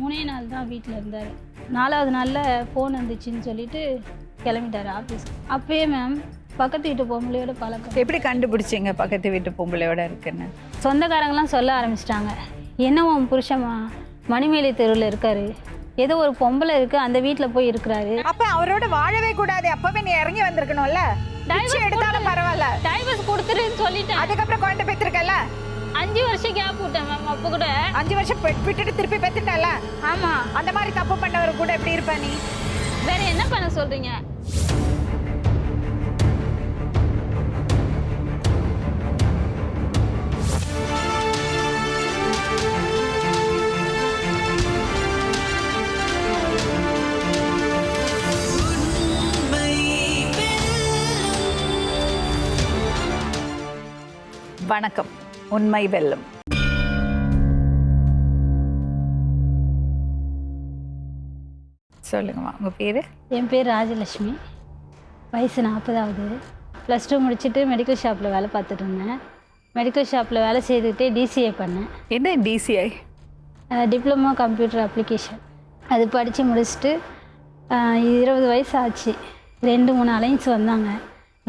3 நாள் தான் வீட்டில் இருந்தார். 4வது நாளில் ஃபோன் வந்துச்சுன்னு சொல்லிட்டு கிளம்பிட்டார் ஆஃபீஸ். அப்பயே மேம் பக்கத்து வீட்டு பொம்பளையோட பழக்கம். எப்படி கண்டுபிடிச்சிங்க பக்கத்து வீட்டு பொம்பளையோட இருக்குன்னு? சொந்தக்காரங்களாம் சொல்ல ஆரம்பிச்சிட்டாங்க, என்ன உன் புருஷன் மணிமேலை தெருவில் இருக்காரு, ஏதோ ஒரு பொம்பளை இருக்குது அந்த வீட்டில் போய் இருக்கிறாரு. அப்போ அவரோட வாழவே கூடாது, அப்பவே நீ இறங்கி வந்திருக்கணும்ல. எடுத்தாலும் பரவாயில்ல, டைவர்ஸ் கொடுத்துருன்னு சொல்லிட்டேன். அதுக்கப்புறம் குழந்தை பெற்றிருக்கல. 5 வருஷம் கேப் விட்டேன் மேம். அப்போ கூட 5 வருஷம் விட்டுட்டு திருப்பி பெற்றுட்டல. ஆமாம், அந்த மாதிரி தப்பு பண்ணவர் கூட எப்படி இருப்ப நீ? வேற என்ன பண்ண சொல்றீங்க? வணக்கம், உண்மை வெல்லும். சொல்லுங்கம்மா, உங்கள் பேர்? என் பேர் ராஜலட்சுமி, வயசு 40ஆகுது. +2 முடிச்சுட்டு மெடிக்கல் ஷாப்பில் வேலை பார்த்துட்டு இருந்தேன். மெடிக்கல் ஷாப்பில் வேலை செய்துக்கிட்டே DCA பண்ணேன். என்ன DCI? Diploma computer application. அது படித்து முடிச்சுட்டு 20 வயசு ஆச்சு. 2-3 அலைன்ஸ் வந்தாங்க,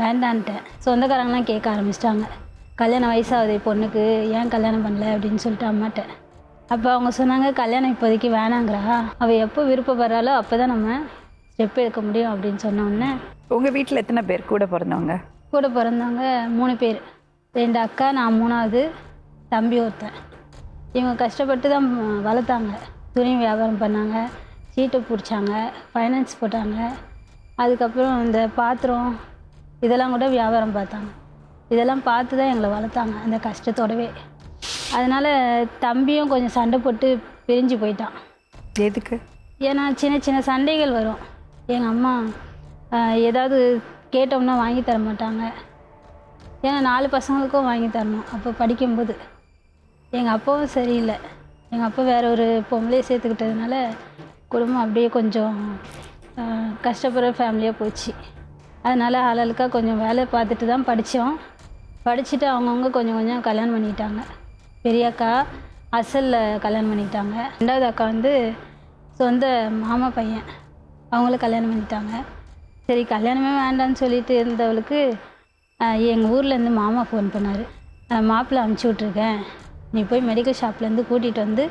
வேண்டான்ட்டேன். சொந்தக்காரங்களாம் கேட்க ஆரம்பிச்சிட்டாங்க, கல்யாணம் வயசாகுது பொண்ணுக்கு, ஏன் கல்யாணம் பண்ணல அப்படின்னு சொல்லிட்டு அம்மாட்ட. அப்போ அவங்க சொன்னாங்க, கல்யாணம் இப்போதைக்கு வேணாங்கிறா, அவள் எப்போ விருப்பப்படுறாளோ அப்போ தான் நம்ம ஸ்டெப் எடுக்க முடியும் அப்படின்னு சொன்னோடனே. உங்கள் வீட்டில் எத்தனை பேர் கூட பிறந்தவங்க? கூட பிறந்தவங்க 3 பேர். 2 அக்கா, நான் 3வது, தம்பி ஒருத்தன். இவங்க கஷ்டப்பட்டு தான் வளர்த்தாங்க. துணி வியாபாரம் பண்ணாங்க, சீட்டை பிடிச்சாங்க, ஃபைனான்ஸ் போட்டாங்க. அதுக்கப்புறம் இந்த பாத்திரம் இதெல்லாம் கூட வியாபாரம் பார்த்தாங்க. இதெல்லாம் பார்த்து தான் எங்களை வளர்த்தாங்க அந்த கஷ்டத்தோடவே. அதனால் தம்பியும் கொஞ்சம் சண்டை போட்டு பிரிஞ்சு போயிட்டான். எதுக்கு? ஏன்னா சின்ன சின்ன சண்டைகள் வரும். எங்கள் அம்மா ஏதாவது கேட்டோம்னா வாங்கி தர மாட்டாங்க. ஏன்னா 4 பசங்களுக்கும் வாங்கி தரணும். அப்போ படிக்கும்போது எங்கள் அப்பாவும் சரியில்லை. எங்கள் அப்பா வேற ஒரு பொம்பளையை சேர்த்துக்கிட்டதுனால குடும்பம் அப்படியே கொஞ்சம் கஷ்டப்படுற ஃபேமிலியாக போச்சு. அதனால் ஆளுக்காக கொஞ்சம் வேலை பார்த்துட்டு தான் படித்தோம். படிச்சுட்டு அவங்கவுங்க கொஞ்சம் கொஞ்சம் கல்யாணம் பண்ணிட்டாங்க. பெரிய அக்கா அசலில் கல்யாணம் பண்ணிட்டாங்க. 2வது அக்கா வந்து சொந்த மாமா பையன், அவங்களும் கல்யாணம் பண்ணிட்டாங்க. சரி, கல்யாணமே வேண்டான்னு சொல்லிட்டு இருந்தவளுக்கு எங்கள் ஊர்லேருந்து மாமா ஃபோன் பண்ணார், மாப்பிள்ளை அனுப்பிச்சி விட்ருக்கேன், நீ போய் மெடிக்கல் ஷாப்லேருந்து கூட்டிகிட்டு வந்து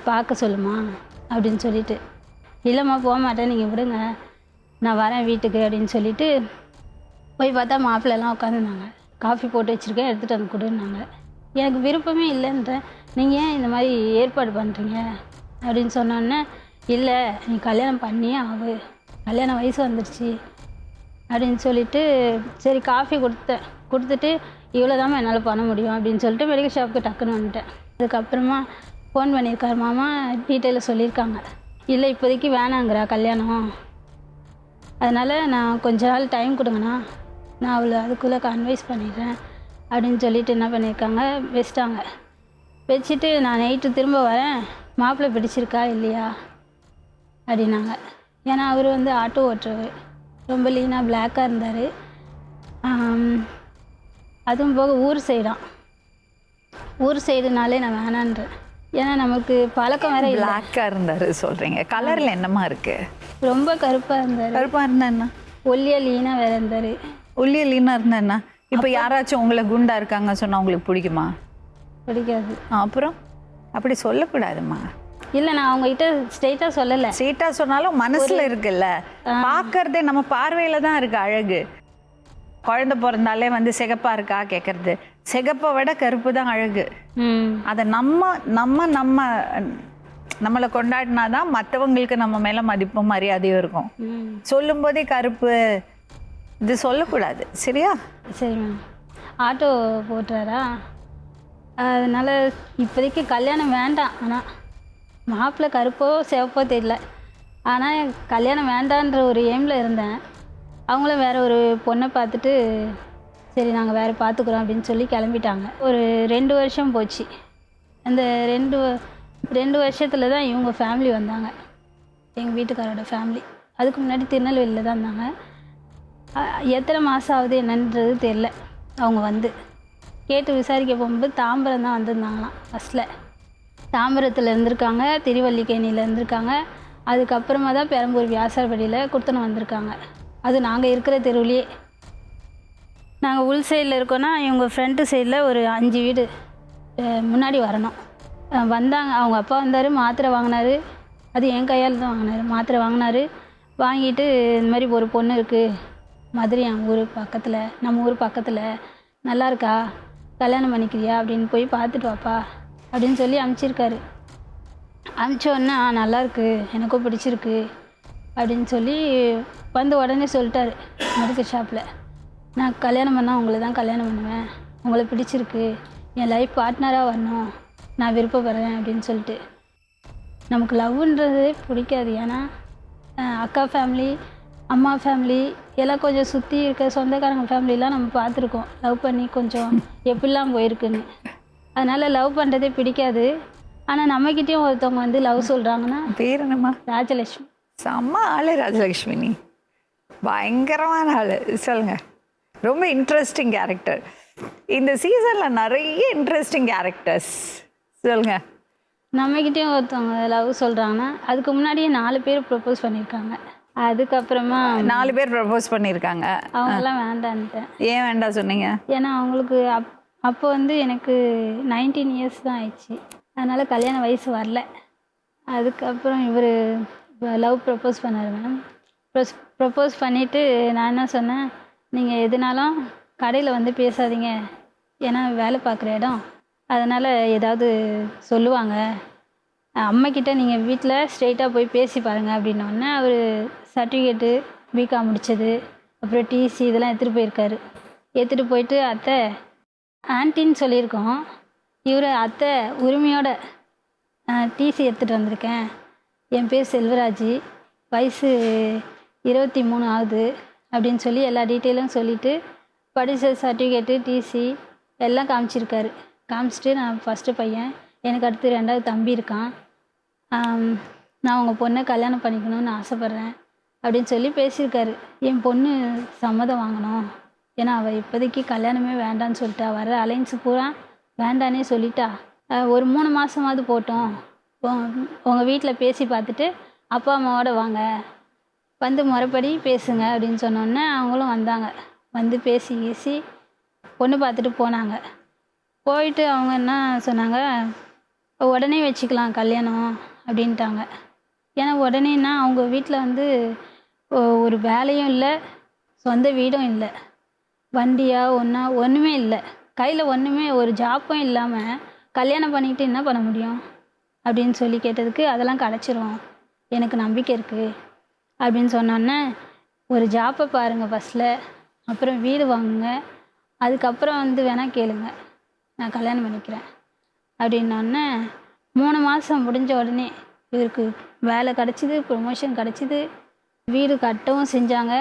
பார்க்க சொல்லுமா அப்படின்னு சொல்லிட்டு. இல்லைம்மா போக மாட்டேன், நீங்கள் விடுங்க, நான் வரேன் வீட்டுக்கு அப்படின்னு சொல்லிட்டு போய் பார்த்தா மாப்பிள்ளைலாம் உட்காந்துருந்தாங்க. காஃபி போட்டு வச்சுருக்கேன், எடுத்துகிட்டு வந்து கொடுன்னாங்க. எனக்கு விருப்பமே இல்லைன்றேன். நீங்கள் ஏன் இந்த மாதிரி ஏற்பாடு பண்ணுறீங்க அப்படின்னு சொன்னோன்னே, இல்லை நீ கல்யாணம் பண்ணியே ஆகு, கல்யாண வயசு வந்துடுச்சு அப்படின்னு சொல்லிட்டு சரி காஃபி கொடுத்துட்டு இவ்வளோதாம்மா என்னால் பண்ண முடியும் அப்படின்னு சொல்லிட்டு மெடிக்கல் ஷாப்புக்கு டக்குன்னு வந்துட்டேன். அதுக்கப்புறமா ஃபோன் பண்ணியிருக்காரு மாமா, டீட்டெயிலில் சொல்லியிருக்காங்க. இல்லை இப்போதைக்கு வேணாங்கிறா கல்யாணம், அதனால் நான் கொஞ்ச நாள் டைம் கொடுங்கண்ணா, நான் அவளை அதுக்குள்ளே கன்வைஸ் பண்ணிடுறேன் அப்படின்னு சொல்லிட்டு என்ன பண்ணியிருக்காங்க, வச்சிட்டாங்க. வச்சுட்டு நான் நைட்டு திரும்ப வரேன், மாப்பிள்ளை பிடிச்சிருக்கா இல்லையா அப்படின்னாங்க. ஏன்னா அவர் வந்து ஆட்டோ ஓட்டுறவர், ரொம்ப லீனாக பிளாக்காக இருந்தார். அதுவும் போக ஊர் சைடுனாலே நான் வேணான்றேன். ஏன்னா நமக்கு பழக்கம் வேற. பிளாக்காக இருந்தார் சொல்கிறீங்க, கலரில் என்னமா இருக்குது? ரொம்ப கருப்பாக இருந்தார். கருப்பாக இருந்தா? ஒல்லியாக லீனாக வேற இருந்தார். ஒல்லியாக லீனாக இருந்தா? இப்போ யாராச்சும் உங்களை குண்டா இருக்காங்க சொன்னால் உங்களுக்கு பிடிக்குமா? பிடிக்காது. அப்புறம் அப்படி சொல்லக்கூடாதுமா. இல்லை, நான் அவங்ககிட்ட ஸ்ட்ரெயிட்டாக சொல்லலை. ஸ்ட்ரெயிட்டாக சொன்னாலும் மனசில் இருக்குல்ல, பார்க்கறதே நம்ம பார்வையில் தான் இருக்குது அழகு. குழந்தை பிறந்தாலே வந்து சிகப்பாக இருக்கா கேட்குறது, சிகப்பை விட கருப்பு தான் அழகு. அதை நம்மளை கொண்டாடினாதான் மற்றவங்களுக்கு நம்ம மேலே மதிப்பும் மரியாதையும் இருக்கும். சொல்லும் போதே கருப்பு இது சொல்லக்கூடாது, சரியா? சரி மேம். ஆட்டோ போட்டுறாரா, அதனால் இப்போதைக்கு கல்யாணம் வேண்டாம். ஆனால் மாப்பிள்ளை கருப்போ சிவப்போ தெரியல, ஆனால் கல்யாணம் வேண்டான்ற ஒரு எய்மில் இருந்தேன். அவங்களும் வேறு ஒரு பொண்ணை பார்த்துட்டு சரி நாங்கள் வேறு பார்த்துக்குறோம் அப்படின்னு சொல்லி கிளம்பிட்டாங்க. ஒரு 2 வருஷம் போச்சு. அந்த 2 வருஷத்தில் தான் இவங்க ஃபேமிலி வந்தாங்க, எங்கள் வீட்டுக்காரோட ஃபேமிலி. அதுக்கு முன்னாடி திருநெல்வேலியில் தான் இருந்தாங்க. எத்தனை மாதம் ஆகுது என்னன்றது தெரில. அவங்க வந்து கேட்டு விசாரிக்க போகும்போது தாம்பரம் தான் வந்திருந்தாங்களாம் ஃபஸ்ட்டில். தாம்பரத்தில் இருந்திருக்காங்க, திருவல்லிக்கேணியில் இருந்திருக்காங்க. அதுக்கப்புறமா தான் பெரம்பூர் வியாசார்படியில் குடுத்தனம் வந்திருக்காங்க. அது நாங்கள் இருக்கிற தெருவுலேயே. நாங்கள் உள் சைடில் இருக்கோன்னா இவங்க ஃப்ரண்ட்டு சைடில் ஒரு 5 வீடு முன்னாடி வரணும். வந்தாங்க, அவங்க அப்பா வந்தார், மாத்திரை வாங்கினார். அது என் கையால் தான் வாங்கினார். மாத்திரை வாங்கினார். வாங்கிட்டு இந்த மாதிரி ஒரு பொண்ணு இருக்குது மதுரை, என் ஊர் பக்கத்தில், நம்ம ஊர் பக்கத்தில், நல்லா இருக்கா, கல்யாணம் பண்ணிக்கிறியா அப்படின்னு போய் பார்த்துட்டு வாப்பா அப்படின்னு சொல்லி அனுப்பிச்சிருக்காரு. அனுப்பிச்சோடனே நல்லாயிருக்கு, எனக்கும் பிடிச்சிருக்கு அப்படின்னு சொல்லி வந்து உடனே சொல்லிட்டாரு மெடிக்கல் ஷாப்பில். நான் கல்யாணம் பண்ணால் உங்களை தான் கல்யாணம் பண்ணுவேன், உங்களை பிடிச்சிருக்கு, என் லைஃப் பார்ட்னராக வரணும், நான் விருப்பப்படுறேன் அப்படின்னு சொல்லிட்டு. நமக்கு லவ்ன்றது பிடிக்காது. ஏன்னா அக்கா ஃபேமிலி, அம்மா ஃபேமிலி எல்லாம் கொஞ்சம் சுற்றி இருக்க சொந்தக்காரங்க ஃபேமிலிலாம் நம்ம பார்த்துருக்கோம் லவ் பண்ணி கொஞ்சம் எப்படிலாம் போயிருக்குன்னு. அதனால் லவ் பண்ணுறதே பிடிக்காது. ஆனால் நம்மக்கிட்டேயும் ஒருத்தவங்க வந்து லவ் சொல்கிறாங்கன்னா, பேர் என்னம்மா? ராஜலட்சுமி. செம்ம ஆள் ராஜலக்ஷ்மி, நீ பயங்கரமான ஆள். சொல்லுங்க. ரொம்ப இன்ட்ரெஸ்டிங் கேரக்டர். இந்த சீசனில் நிறைய இன்ட்ரெஸ்டிங் கேரக்டர்ஸ். சொல்லுங்க. நம்மக்கிட்டேயும் ஒருத்தவங்க லவ் சொல்கிறாங்கன்னா, அதுக்கு முன்னாடியே 4 பேர் ப்ரப்போஸ் பண்ணியிருக்காங்க. அதுக்கப்புறமா 4 பேர் ப்ரப்போஸ் பண்ணியிருக்காங்க. அவங்களாம் வேண்டான்ட்டேன். ஏன் வேண்டாம் சொன்னீங்க? ஏன்னா அவங்களுக்கு அப்போ வந்து எனக்கு 19 இயர்ஸ் தான் ஆயிடுச்சு. அதனால் கல்யாண வயசு வரல. அதுக்கப்புறம் இவர் லவ் ப்ரப்போஸ் பண்ணார் மேம். ப்ரப்போஸ் பண்ணிவிட்டு நான் என்ன சொன்னேன், நீங்கள் எதுனாலும் கடையில் வந்து பேசாதீங்க, ஏன்னா வேலை பார்க்குற இடம், அதனால் ஏதாவது சொல்லுவாங்க, அம்மாக்கிட்ட நீங்கள் வீட்டில் ஸ்ட்ரெயிட்டாக போய் பேசி பாருங்கள் அப்படின்னோடனே அவர் சர்டிஃபிகேட்டு பிகாம் முடித்தது, அப்புறம் டிசி இதெல்லாம் எடுத்துகிட்டு போயிருக்காரு. எடுத்துகிட்டு போயிட்டு அத்தை ஆன்ட்டின்னு சொல்லியிருக்கோம். இவர் அத்தை உரிமையோட டிசி எடுத்துகிட்டு வந்திருக்கேன், என் பேர் செல்வராஜ், வயசு 23 ஆகுது அப்படின்னு சொல்லி எல்லா டீட்டெயிலும் சொல்லிவிட்டு படித்த சர்டிஃபிகேட்டு டிசி எல்லாம் காமிச்சிருக்காரு. காமிச்சிட்டு நான் ஃபஸ்ட்டு பையன், எனக்கு அடுத்து 2வது தம்பி இருக்கான், நான் உங்கள் பொண்ணை கல்யாணம் பண்ணிக்கணும்னு ஆசைப்பட்றேன் அப்படின்னு சொல்லி பேசியிருக்காரு. என் பொண்ணு சம்மதம் வாங்கணும், ஏன்னா அவள் இப்போதைக்கு கல்யாணமே வேண்டான்னு சொல்லிட்டா, வர அலைன்ஸு பூரா வேண்டானே சொல்லிட்டா. ஒரு 3 மாதமாவது போட்டோம், உங்கள் வீட்டில் பேசி பார்த்துட்டு அப்பா அம்மாவோட வாங்க, வந்து முறைப்படி பேசுங்க அப்படின்னு சொன்னோன்னே அவங்களும் வந்தாங்க. வந்து பேசி பொண்ணு பார்த்துட்டு போனாங்க. போயிட்டு அவங்க என்ன சொன்னாங்க, உடனே வச்சுக்கலாம் கல்யாணம் அப்படின்ட்டாங்க. ஏன்னா உடனேன்னா அவங்க வீட்டில் வந்து ஒரு வேலையும் இல்லை, சொந்த வீடும் இல்லை, வண்டியா ஒன்றுமே இல்லை, கையில் ஒன்றுமே ஒரு ஜாப்பும் இல்லாமல் கல்யாணம் பண்ணிக்கிட்டு என்ன பண்ண முடியும் அப்படின்னு சொல்லி கேட்டதுக்கு, அதெல்லாம் கிடச்சிரும், எனக்கு நம்பிக்கை இருக்குது அப்படின்னு சொன்னோன்னே, ஒரு ஜாப்பை பாருங்கள் ஃபஸ்ட்டில், அப்புறம் வீடு வாங்குங்க, அதுக்கப்புறம் வந்து வேணால் கேளுங்க, நான் கல்யாணம் பண்ணிக்கிறேன் அப்படின்னோடனே 3 மாதம் முடிஞ்ச உடனே இவருக்கு வேலை கிடச்சிது, ப்ரொமோஷன் கிடச்சிது, வீடு கட்டவும் செஞ்சாங்க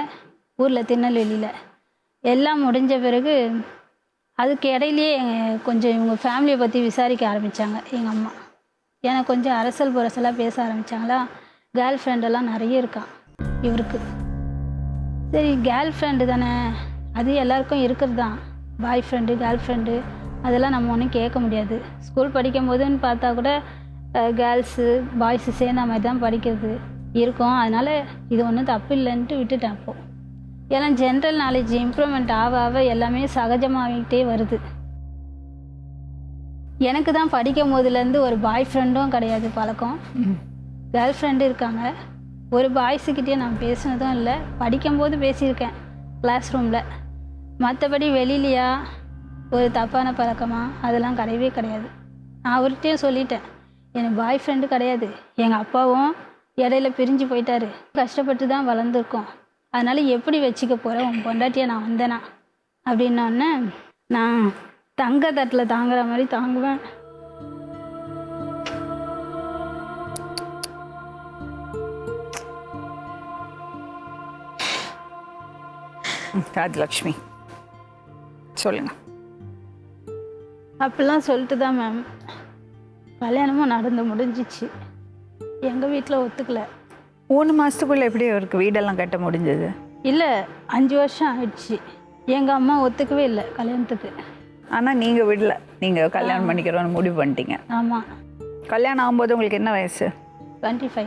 ஊரில் திருநெல்வேலியில். எல்லாம் முடிஞ்ச பிறகு அதுக்கு இடையிலேயே கொஞ்சம் இவங்க ஃபேமிலியை பற்றி விசாரிக்க ஆரம்பித்தாங்க எங்கள் அம்மா. ஏன்னா கொஞ்சம் அரசல் புரசலாக பேச ஆரம்பித்தாங்களா, கேர்ள் ஃப்ரெண்டெல்லாம் நிறைய இருக்கான் இவருக்கு. சரி கேர்ள் ஃப்ரெண்டு தானே, அது எல்லாருக்கும் இருக்கிறது தான், பாய் ஃப்ரெண்டு கேர்ள் ஃப்ரெண்டு அதெல்லாம் நம்ம ஒன்றும் கேட்க முடியாது. ஸ்கூல் படிக்கும் போதுன்னு பார்த்தா கூட கேர்ள்ஸு பாய்ஸு சேர்ந்த மாதிரி தான் படிக்கிறது இருக்கும். அதனால் இது ஒன்றும் தப்பு இல்லைன்ட்டு விட்டுட்டேன் அப்போது. ஏன்னா ஜென்ரல் நாலேஜ் இம்ப்ரூவ்மெண்ட் ஆக எல்லாமே சகஜமாகிட்டே வருது. எனக்கு தான் படிக்கும் போதுலேருந்து ஒரு பாய் ஃப்ரெண்டும் கிடையாது பழக்கம், கேர்ள் ஃப்ரெண்டு இருக்காங்க. ஒரு பாய்ஸுக்கிட்டே நான் பேசினதும் இல்லை, படிக்கும்போது பேசியிருக்கேன் கிளாஸ் ரூமில். மற்றபடி வெளியிலையா ஒரு தப்பான பழக்கமா அதெல்லாம் கிடையவே கிடையாது. நான் அவர்கிட்டையும் சொல்லிட்டேன், எனக்கு பாய் ஃப்ரெண்டு கிடையாது, எங்கள் அப்பாவும் இடையில பிரிஞ்சு போயிட்டாரு, கஷ்டப்பட்டு தான் வளர்ந்துருக்கோம், அதனால் எப்படி வச்சுக்க போகிறேன் உன் பொண்டாட்டியை நான் வந்தேனா அப்படின்னோடனே, நான் தங்க தட்டில் தாங்குற மாதிரி தாங்குவேன். ராஜலக்ஷ்மி சொல்லுங்க. அப்படிலாம் சொல்லிட்டு தான் மேம் கல்யாணமும் நடந்து முடிஞ்சிச்சு. எங்கள் வீட்டில் ஒத்துக்கலை. 3 மாதத்துக்குள்ளே எப்படி அவருக்கு வீடெல்லாம் கட்ட முடிஞ்சது? இல்லை 5 வருஷம் ஆயிடுச்சு. எங்கள் அம்மா ஒத்துக்கவே இல்லை கல்யாணத்துக்கு. ஆனால் நீங்கள் விடல, நீங்கள் கல்யாணம் பண்ணிக்கிறோன்னு முடிவு பண்ணிட்டீங்க. ஆமாம். கல்யாணம் ஆகும்போது உங்களுக்கு என்ன வயசு? 25.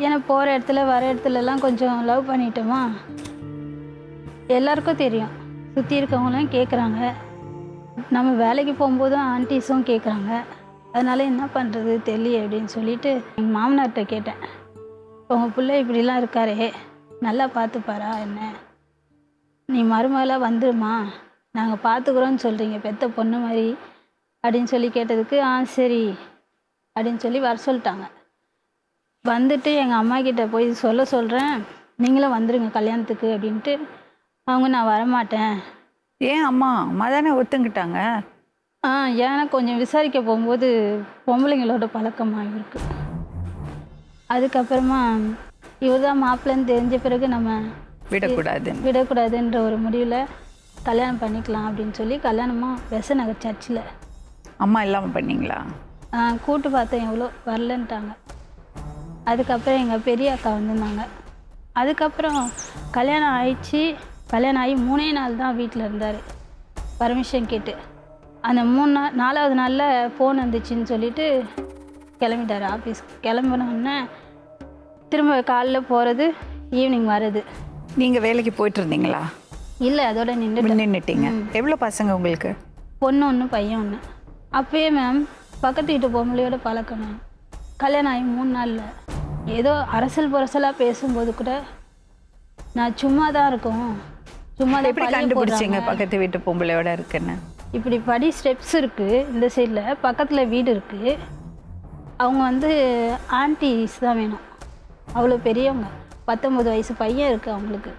ஏன்னா போகிற இடத்துல வர இடத்துலலாம் கொஞ்சம் லவ் பண்ணிட்டோமா, எல்லாருக்கும் தெரியும், சுற்றி இருக்கவங்களாம் கேட்குறாங்க, நம்ம வேலைக்கு போகும்போதும் ஆன்ட்டிஸும் கேட்குறாங்க. அதனால் என்ன பண்ணுறது தெரியல அப்படின்னு சொல்லிட்டு எங்கள் மாமனார்கிட்ட கேட்டேன். உங்கள் பிள்ளை இப்படிலாம் இருக்காரே, நல்லா பார்த்துப்பாரா என்ன, நீ மருமகளாக வந்துடுமா, நாங்கள் பார்த்துக்குறோன்னு சொல்கிறீங்க பெத்த பொண்ணு மாதிரி அப்படின்னு சொல்லி கேட்டதுக்கு சரி அப்படின்னு சொல்லி வர சொல்லிட்டாங்க. வந்துட்டு எங்கள் அம்மா கிட்ட போய் சொல்கிறேன், நீங்களும் வந்துடுங்க கல்யாணத்துக்கு அப்படின்ட்டு. அவங்க நான் வரமாட்டேன். ஏன் அம்மா தானே ஒத்துங்கிட்டாங்க? ஏன்னா கொஞ்சம் விசாரிக்க போகும்போது பொம்பளைங்களோட பழக்கமாக இருக்கு. அதுக்கப்புறமா இவர் தான் மாப்பிள்ளைன்னு தெரிஞ்ச பிறகு நம்ம விடக்கூடாதுன்ற ஒரு முடிவில் கல்யாணம் பண்ணிக்கலாம் அப்படின்னு சொல்லி கல்யாணமாக பெச நகர் சர்ச்சில். அம்மா இல்லாமல் பண்ணீங்களா? கூட்டு பார்த்தேன், எவ்வளோ வரலன்ட்டாங்க. அதுக்கப்புறம் எங்கள் பெரிய அக்கா வந்திருந்தாங்க. அதுக்கப்புறம் கல்யாணம் ஆயிடுச்சு. கல்யாணம் ஆகி 3 நாள் தான் வீட்டில் இருந்தார் பர்மிஷன் கேட்டு. அந்த 4வது நாளில் ஃபோன் வந்துச்சுன்னு சொல்லிட்டு கிளம்பிட்டார் ஆஃபீஸ். கிளம்பினோடனே திரும்ப காலைல போகிறது, ஈவினிங் வர்றது. நீங்கள் வேலைக்கு போயிட்டு இருந்தீங்களா? இல்லை, அதோட நின்றுட்டீங்க. எவ்வளோ பசங்க உங்களுக்கு? பொண்ணு 1 பையன் 1. அப்பயே மேம் பக்கத்து வீட்டு பொம்பளையோட பழக்கம் மேம். கல்யாணம் ஆகி 3 நாளில் ஏதோ அரசல் புரசலாக பேசும்போது கூட நான் சும்மா தான் இருக்கோம், சும்மா தான். எப்படி கண்டுபிடிச்சிங்க பக்கத்து வீட்டு பொம்பளையோட இருக்குன்னு? இப்படி படி ஸ்டெப்ஸ் இருக்குது, இந்த சைடில் பக்கத்தில் வீடு இருக்குது. அவங்க வந்து ஆன்ட்டிஸ் தான் வேணும், அவ்வளோ பெரியவங்க. 19 வயசு பையன் இருக்குது அவங்களுக்கு.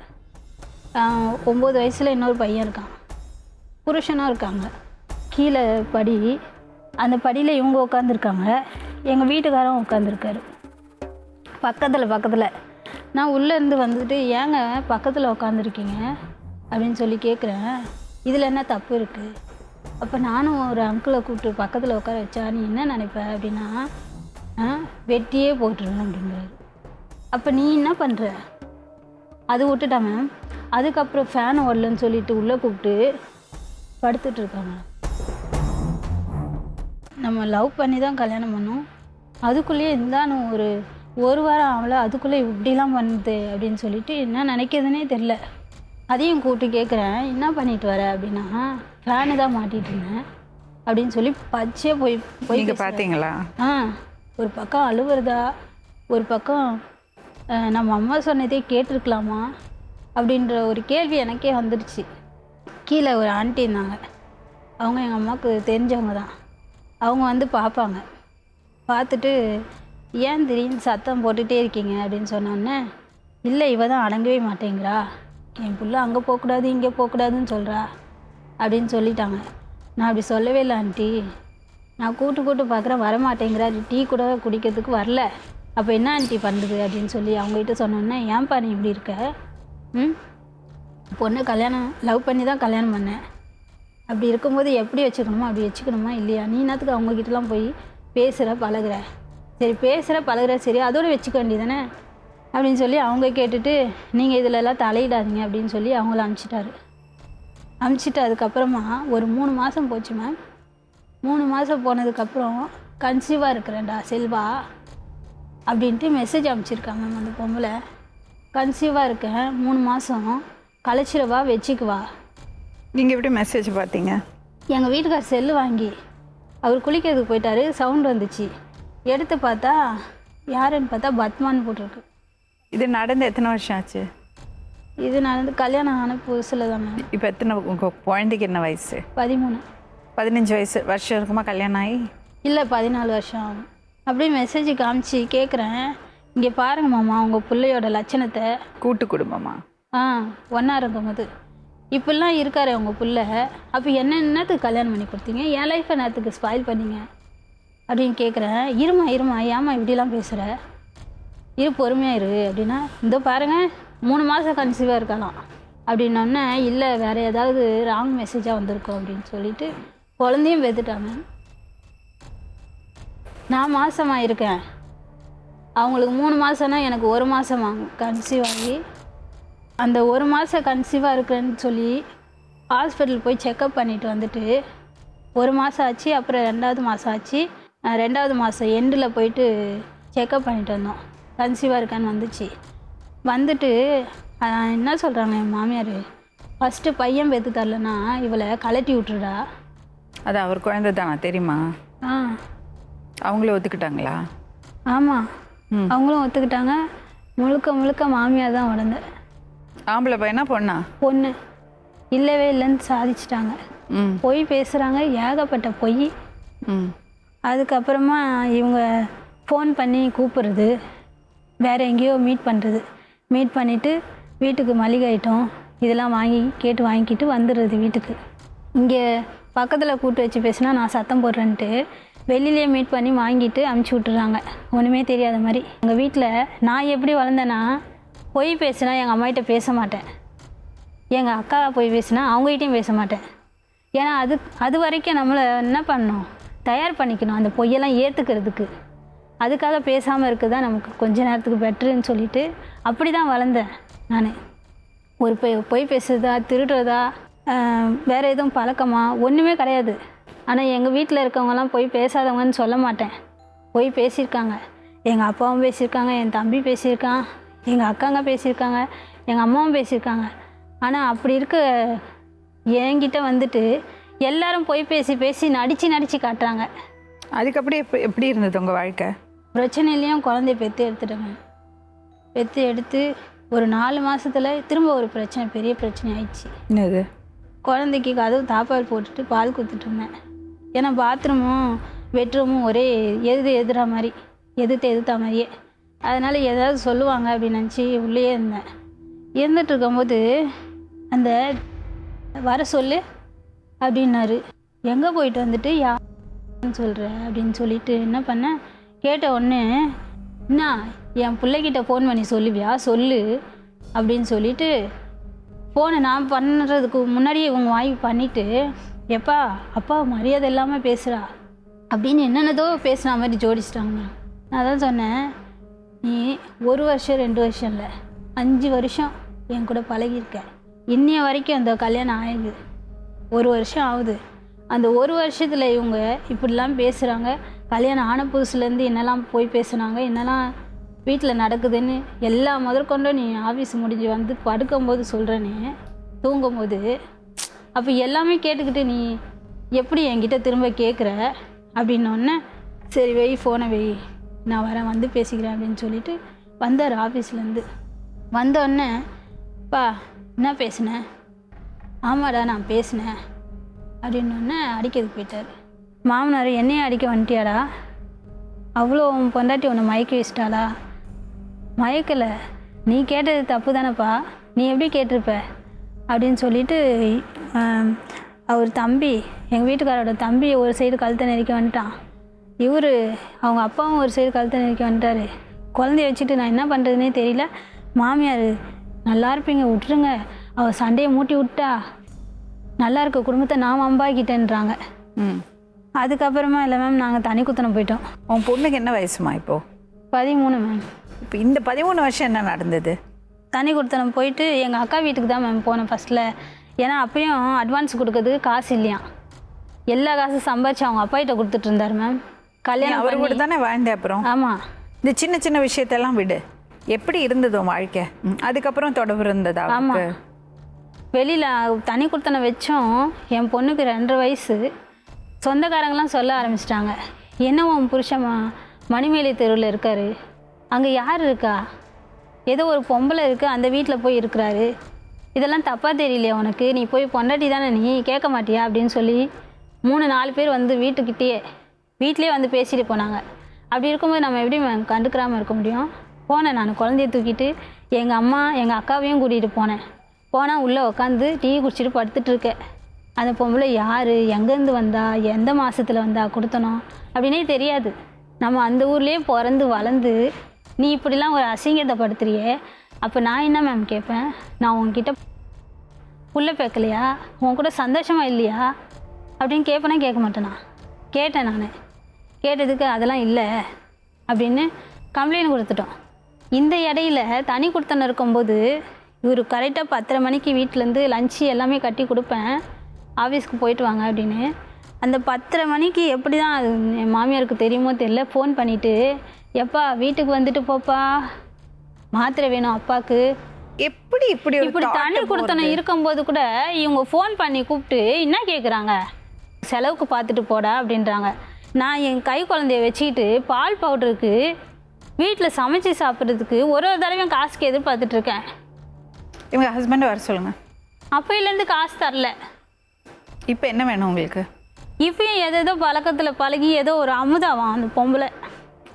9 வயசில் இன்னொரு பையன் இருக்கான், புருஷனும் இருக்காங்க. கீழே படி, அந்த படியில் இவங்க உட்காந்துருக்காங்க, எங்கள் வீட்டுக்காரரும் உட்காந்துருக்காரு பக்கத்தில். நான் உள்ளேருந்து வந்துட்டு ஏங்க பக்கத்தில் உட்காந்துருக்கீங்க அப்படின்னு சொல்லி கேட்குறேன். இதில் என்ன தப்பு இருக்குது? அப்போ நானும் ஒரு அங்கிளை கூப்பிட்டு பக்கத்தில் உட்கார வச்சா நீ என்ன நினைப்ப அப்படின்னா, வெட்டியே போட்டுருவேன் அப்படிங்கிறாரு. அப்போ நீ என்ன பண்ணுற? அது விட்டுட்டா மேம். அதுக்கப்புறம் ஃபேன் ஓடலன்னு சொல்லிட்டு உள்ளே கூப்பிட்டு படுத்துட்ருக்காங்க. நம்ம லவ் பண்ணி தான் கல்யாணம் பண்ணோம். அதுக்குள்ளேயே இருந்தாலும் ஒரு வாரம் ஆகல, அதுக்குள்ளே இப்படிலாம் பண்ணுது அப்படின்னு சொல்லிட்டு என்ன நினைக்கிறதுனே தெரில. அதையும் கூப்பிட்டு கேட்குறேன், என்ன பண்ணிட்டு வர அப்படின்னா, ஃபேனு தான் மாட்டிகிட்டு இருந்தேன் அப்படின்னு சொல்லி பச்சையாக போய் பார்த்தீங்களா? ஒரு பக்கம் அழுவுறதா, ஒரு பக்கம் நம்ம அம்மா சொன்னதே கேட்டிருக்கலாமா அப்படின்ற ஒரு கேள்வி எனக்கே வந்துடுச்சு. கீழே ஒரு ஆண்டி இருந்தாங்க, அவங்க எங்கள் அம்மாவுக்கு தெரிஞ்சவங்க தான். அவங்க வந்து பார்ப்பாங்க, பார்த்துட்டு ஏன் திடீர்னு சத்தம் போட்டுகிட்டே இருக்கீங்க அப்படின்னு சொன்னோன்னே, இல்லை இவ தான் அடங்கவே மாட்டேங்கிறா, என் பிள்ளை அங்கே போகக்கூடாது இங்கே போகக்கூடாதுன்னு சொல்கிறா அப்படின்னு சொல்லிட்டாங்க. நான் அப்படி சொல்லவே இல்லை ஆண்டி, நான் கூட்டு பார்க்குறேன் வரமாட்டேங்கிறா, டீ கூட குடிக்கிறதுக்கு வரல, அப்போ என்ன ஆண்டி பண்ணுறது அப்படின்னு சொல்லி அவங்ககிட்ட சொன்னோன்னே, ஏன்பா நீ இப்படி இருக்க, பொண்ணு கல்யாணம் லவ் பண்ணி தான் கல்யாணம் பண்ணேன், அப்படி இருக்கும்போது எப்படி வச்சுக்கணுமோ அப்படி வச்சுக்கணுமா இல்லையா, நீ என்னத்துக்கு அவங்கக்கிட்டலாம் போய் பழகுற, சரி பழகுற சரி அதோடு வச்சுக்க வேண்டியதானே அப்படின்னு சொல்லி அவங்க கேட்டுட்டு, நீங்கள் இதிலெல்லாம் தலையிடாதீங்க அப்படின்னு சொல்லி அவங்கள அனுப்பிச்சிட்டு அதுக்கப்புறமா ஒரு 3 மாதம் போச்சு மேம். 3 மாதம் போனதுக்கப்புறம் கன்சீவாக இருக்கிறேன்டா செல்வா அப்படின்ட்டு மெசேஜ் அனுப்பிச்சிருக்காங்க மேம். அந்த பொம்பளை கன்சீவாக இருக்கேன், 3 மாதம் கழிச்சிடவா வச்சுக்குவா. நீங்கள் எப்படி மெசேஜ் பார்த்தீங்க? எங்கள் வீட்டுக்கார் செல்லு வாங்கி அவர் குளிக்கிறதுக்கு போயிட்டாரு, சவுண்ட் வந்துச்சு, எடுத்து பார்த்தா யாருன்னு பார்த்தா பத்மான்னு போட்டிருக்கு. இது நடந்து எத்தனை வருஷம் ஆச்சு? இது நடந்து கல்யாணம் ஆன புதுசில் தான் மேம். இப்போ எத்தனை, உங்கள் குழந்தைக்கு என்ன வயசு? 13. 15 வயசு வருஷம் இருக்குமா கல்யாணம் ஆகி? இல்லை 14 வருஷம் ஆகும். அப்படியே மெசேஜ் காமிச்சு கேட்குறேன், இங்கே பாருங்க மாமா உங்கள் பிள்ளையோட லட்சணத்தை. கூட்டு குடும்பமா? ஒன்றா இருக்கும்போது இப்படிலாம் இருக்காரு உங்கள் பிள்ளை, அப்போ என்னத்துக்கு கல்யாணம் பண்ணி கொடுத்தீங்க, என் லைஃப்பை நேரத்துக்கு ஸ்பாயில் பண்ணீங்க அப்படின்னு கேட்குறேன். இருமா ஏமா இப்படிலாம் பேசுகிற, இரு பொறுமையாக இரு அப்படின்னா, இந்த பாருங்கள் 3 மாதம் கன்சீவாக இருக்கலாம் அப்படின்னோடனே, இல்லை வேறு ஏதாவது ராங் மெசேஜாக வந்திருக்கோம் அப்படின்னு சொல்லிட்டு குழந்தையும் பெற்றுட்டாங்க. நான் மாதமாக இருக்கேன், அவங்களுக்கு 3 மாதம்னா எனக்கு 1 மாதமா கன்சீவ் ஆகி, அந்த 1 மாதம் கன்சீவாக இருக்குன்னு சொல்லி ஹாஸ்பிட்டல் போய் செக்கப் பண்ணிவிட்டு வந்துட்டு 1 மாதம் ஆச்சு, அப்புறம் 2வது மாதம் ஆச்சு, 2வது மாதம் எண்டில் போயிட்டு செக்கப் பண்ணிட்டு வந்தோம். கன்சீவாக இருக்கான்னு வந்துச்சு. வந்துட்டு என்ன சொல்கிறாங்க என் மாமியார், ஃபஸ்ட்டு பையன் பெற்று தரலன்னா இவளை கலட்டி விட்டுருடா. அது அவர் குழந்தை தானா தெரியுமா? அவங்களே ஒத்துக்கிட்டாங்களா? ஆமாம், அவங்களும் ஒத்துக்கிட்டாங்க. முழுக்க முழுக்க மாமியார் தான் உடந்த. ஆம்பளை பையனா பொண்ணா? பொண்ணு. இல்லவே இல்லைன்னு சாதிச்சிட்டாங்க. பொய் பேசுகிறாங்க, ஏகப்பட்ட பொய். அதுக்கப்புறமா இவங்க ஃபோன் பண்ணி கூப்பிட்றது, வேறு எங்கேயோ மீட் பண்ணுறது. மீட் பண்ணிவிட்டு வீட்டுக்கு மளிகை ஐட்டம் இதெல்லாம் கேட்டு வாங்கிக்கிட்டு வந்துடுறது வீட்டுக்கு. இங்கே பக்கத்தில் கூட்டு வச்சு பேசினா நான் சத்தம் போடுறேன்ட்டு வெளியிலே மீட் பண்ணி வாங்கிட்டு அமுச்சு விட்டுறாங்க, ஒன்றுமே தெரியாத மாதிரி. எங்கள் வீட்டில் நான் எப்படி வளர்ந்தேன்னா, பொய் பேசுனா எங்கள் அம்மாகிட்ட பேச மாட்டேன், எங்கள் அக்கா போய் பேசுனா அவங்ககிட்டையும் பேச மாட்டேன். ஏன்னா அது வரைக்கும் நம்மளை என்ன பண்ணணும், தயார் பண்ணிக்கணும் அந்த பொய்யெல்லாம் ஏற்றுக்கிறதுக்கு. அதுக்காக பேசாமல் இருக்குது தான் நமக்கு கொஞ்ச நேரத்துக்கு பெட்டருன்னு சொல்லிட்டு அப்படி தான் வளர்ந்தேன் நான். ஒரு பொய் பேசுறதா, திருடுறதா, வேறு எதுவும் பழக்கமா ஒன்றுமே கிடையாது. ஆனால் எங்கள் வீட்டில் இருக்கவங்கலாம் பொய் பேசாதவங்கன்னு சொல்ல மாட்டேன், பொய் பேசியிருக்காங்க. எங்கள் அப்பாவும் பேசியிருக்காங்க, என் தம்பி பேசியிருக்கான், எங்கள் அக்காங்க பேசியிருக்காங்க, எங்கள் அம்மாவும் பேசியிருக்காங்க. ஆனால் அப்படி இருக்க என்கிட்ட வந்துட்டு எல்லாரும் பொய் பேசி பேசி நடித்து காட்டுறாங்க. அதுக்கப்புறம் எப்படி இருந்தது உங்கள் வாழ்க்கை? பிரச்சனையிலையும் குழந்தைய பெற்று எடுத்துட்டேங்க. பெற்று எடுத்து ஒரு 4 மாதத்தில் திரும்ப ஒரு பிரச்சனை, பெரிய பிரச்சனை ஆயிடுச்சு. என்னது? குழந்தைக்கு கதவு தாப்பால் போட்டுட்டு பால் கொடுத்துட்டு இருந்தேன். ஏன்னா பாத்ரூமும் பெட்ரூமும் ஒரே எதிர்த்தா மாதிரியே. அதனால் ஏதாவது சொல்லுவாங்க அப்படின்னு நினச்சி உள்ளே இருந்தேன். இருந்துட்டு இருக்கும்போது அந்த வர சொல்லு அப்படின்னாரு. எங்கே போயிட்டு வந்துட்டு யாருன்னு சொல்கிற அப்படின்னு சொல்லிட்டு என்ன பண்ணேன், கேட்ட உடனே என்ன என் பிள்ளைகிட்ட ஃபோன் பண்ணி சொல்லுவியா, சொல்லு அப்படின்னு சொல்லிட்டு ஃபோனை நான் பண்ணுறதுக்கு முன்னாடியே இவங்க வாங்கி பண்ணிவிட்டு, எப்பா அப்பா மரியாதை இல்லாமல் பேசுகிறா அப்படின்னு என்னென்னதோ பேசுன மாதிரி ஜோடிச்சிட்டாங்க. நான் தான் சொன்னேன், நீ 1 வருஷம் 2 வருஷம் இல்லை 5 வருஷம் என் கூட பழகியிருக்க. இன்னைய வரைக்கும் அந்த கல்யாணம் ஆகுது, 1 வருஷம் ஆகுது. அந்த 1 வருஷத்தில் இவங்க இப்படிலாம் பேசுகிறாங்க. கல்யாணம் ஆன புதுசுலேருந்து என்னெல்லாம் போய் பேசுனாங்க, என்னெல்லாம் வீட்டில் நடக்குதுன்னு எல்லா முதற்கொண்டும் நீ ஆஃபீஸ் முடிஞ்சு வந்து படுக்கும்போது சொல்கிறேனே, தூங்கும்போது அப்போ எல்லாமே கேட்டுக்கிட்டு நீ எப்படி என்கிட்ட திரும்ப கேட்குற அப்படின்னோடனே, சரி வெய் ஃபோனை வெய், நான் வரேன் வந்து பேசிக்கிறேன் அப்படின்னு சொல்லிட்டு வந்தார் ஆஃபீஸ்லேருந்து. வந்தோடனே, பா என்ன பேசினேன்? ஆமாடா நான் பேசினேன் அப்படின்னோடனே அடிக்கிறதுக்கு போயிட்டார். மாமனார், என்னையும் அடிக்க வந்துட்டியாடா, அவ்வளோ உன் பொண்டாட்டி உன்னை மயக்கி வச்சிட்டாளா? மயக்கலை, நீ கேட்டது தப்பு தானேப்பா, நீ எப்படி கேட்டிருப்ப அப்படின்னு சொல்லிட்டு அவர் தம்பி, எங்கள் வீட்டுக்காரோட தம்பி ஒரு சைடு கழுத்தை நெருக்கி வந்துட்டான். அவங்க அப்பாவும் ஒரு சைடு கழுத்தை நெருக்கி வந்துட்டார். குழந்தைய வச்சுட்டு நான் என்ன பண்ணுறதுனே தெரியல. மாமியார், நல்லா இருப்பீங்க விட்டுருங்க, அவள் சண்டையை மூட்டி விட்டா நல்லா இருக்க குடும்பத்தை நான் அம்பாக்கிட்டேன்றாங்க. அதுக்கப்புறமா இல்லை மேம், நாங்கள் தனி குத்தனம் போயிட்டோம். உன் பொண்ணுக்கு என்ன வயசுமா இப்போது? 13 மேம். இப்போ இந்த 13 வருஷம் என்ன நடந்தது? தனி குத்தனம் போயிட்டு எங்கள் அக்கா வீட்டுக்கு தான் மேம் போனேன் ஃபஸ்ட்டில். ஏன்னா அப்பயும் அட்வான்ஸ் கொடுக்கறதுக்கு காசு இல்லையா, எல்லா காசும் சம்பாரிச்சு அவங்க அப்பா கிட்ட கொடுத்துட்டு இருந்தார் மேம். கல்யாணம் அவர் கூட தானே வாழ்ந்தேன். அப்புறம் ஆமாம், இந்த சின்ன சின்ன விஷயத்தெல்லாம் விடு, எப்படி இருந்தது உன் வாழ்க்கை? அதுக்கப்புறம் தொடர்பு இருந்ததா? ஆமாம், வெளியில் தனி குத்தனம் வச்சோம். என் பொண்ணுக்கு 2.5 வயசு. சொந்தக்காரங்களாம் சொல்ல ஆரம்பிச்சிட்டாங்க, என்ன உன் புருஷன் மணிமேலி தெருவில் இருக்கார், அங்கே யார் இருக்கா, ஏதோ ஒரு பொம்பளை இருக்குது அந்த வீட்டில் போய் இருக்கிறாரு, இதெல்லாம் தப்பாக தெரியலையா உனக்கு, நீ போய் பொண்டாட்டி தானே, நீ கேட்க மாட்டியா அப்படின்னு சொல்லி 3-4 பேர் வந்து வீட்லேயே வந்து பேசிட்டு போனாங்க. அப்படி இருக்கும்போது நம்ம எப்படி கண்டுக்கிறாமல் இருக்க முடியும்? போனேன் நான், குழந்தைய தூக்கிட்டு எங்கள் அம்மா எங்கள் அக்காவையும் கூட்டிகிட்டு போனால் உள்ளே உட்காந்து டீ குடிச்சிட்டு படுத்துட்ருக்கேன். அந்த பொம்பளை யார், எங்கேருந்து வந்தா, எந்த மாதத்தில் வந்தா கொடுத்தனோம் அப்படின்னே தெரியாது. நம்ம அந்த ஊர்லேயே பிறந்து வளர்ந்து நீ இப்படிலாம் ஒரு அசிங்கத்தை படுத்துறியே, அப்போ நான் என்ன மேம் கேட்பேன்? நான் உன்கிட்ட புள்ள பேக்கலையா, உன் கூட சந்தோஷமாக இல்லையா அப்படின்னு கேட்பேனா கேட்க மாட்டேனா? கேட்டேன் நான். கேட்டதுக்கு அதெல்லாம் இல்லை அப்படின்னு கம்ப்ளைண்ட் கொடுத்துட்டோம். இந்த இடையில தனி குடுத்தனம் இருக்கும்போது இவர் கரெக்டாக 10:30 மணிக்கு வீட்டிலேருந்து லஞ்சு எல்லாமே கட்டி கொடுப்பேன், ஆஃபீஸ்க்கு போயிட்டு வாங்க அப்படின்னு. அந்த 10:30 மணிக்கு எப்படி தான் அது என் மாமியாருக்கு தெரியுமோ தெரியல, ஃபோன் பண்ணிவிட்டு, எப்பா வீட்டுக்கு வந்துட்டு போப்பா, மாத்திரை வேணும் அப்பாவுக்கு. எப்படி இப்படி இப்படி தண்ணி கொடுத்தன இருக்கும்போது கூட இவங்க ஃபோன் பண்ணி கூப்பிட்டு என்ன கேட்குறாங்க, செலவுக்கு பார்த்துட்டு போடா அப்படின்றாங்க. நான் என் கை குழந்தைய வச்சுக்கிட்டு பால் பவுடருக்கு வீட்டில் சமைச்சு சாப்பிட்றதுக்கு ஒரு தடவையும் காசுக்கு எதிர்பார்த்துட்ருக்கேன். இவங்க ஹஸ்பண்டை வர சொல்லுங்கள். அப்போலேருந்து காசு தரல. இப்போ என்ன வேணும் உங்களுக்கு? இப்பயும் ஏதோ பழக்கத்தில் பழகி ஏதோ ஒரு அமுதாவான் அந்த பொம்பளை.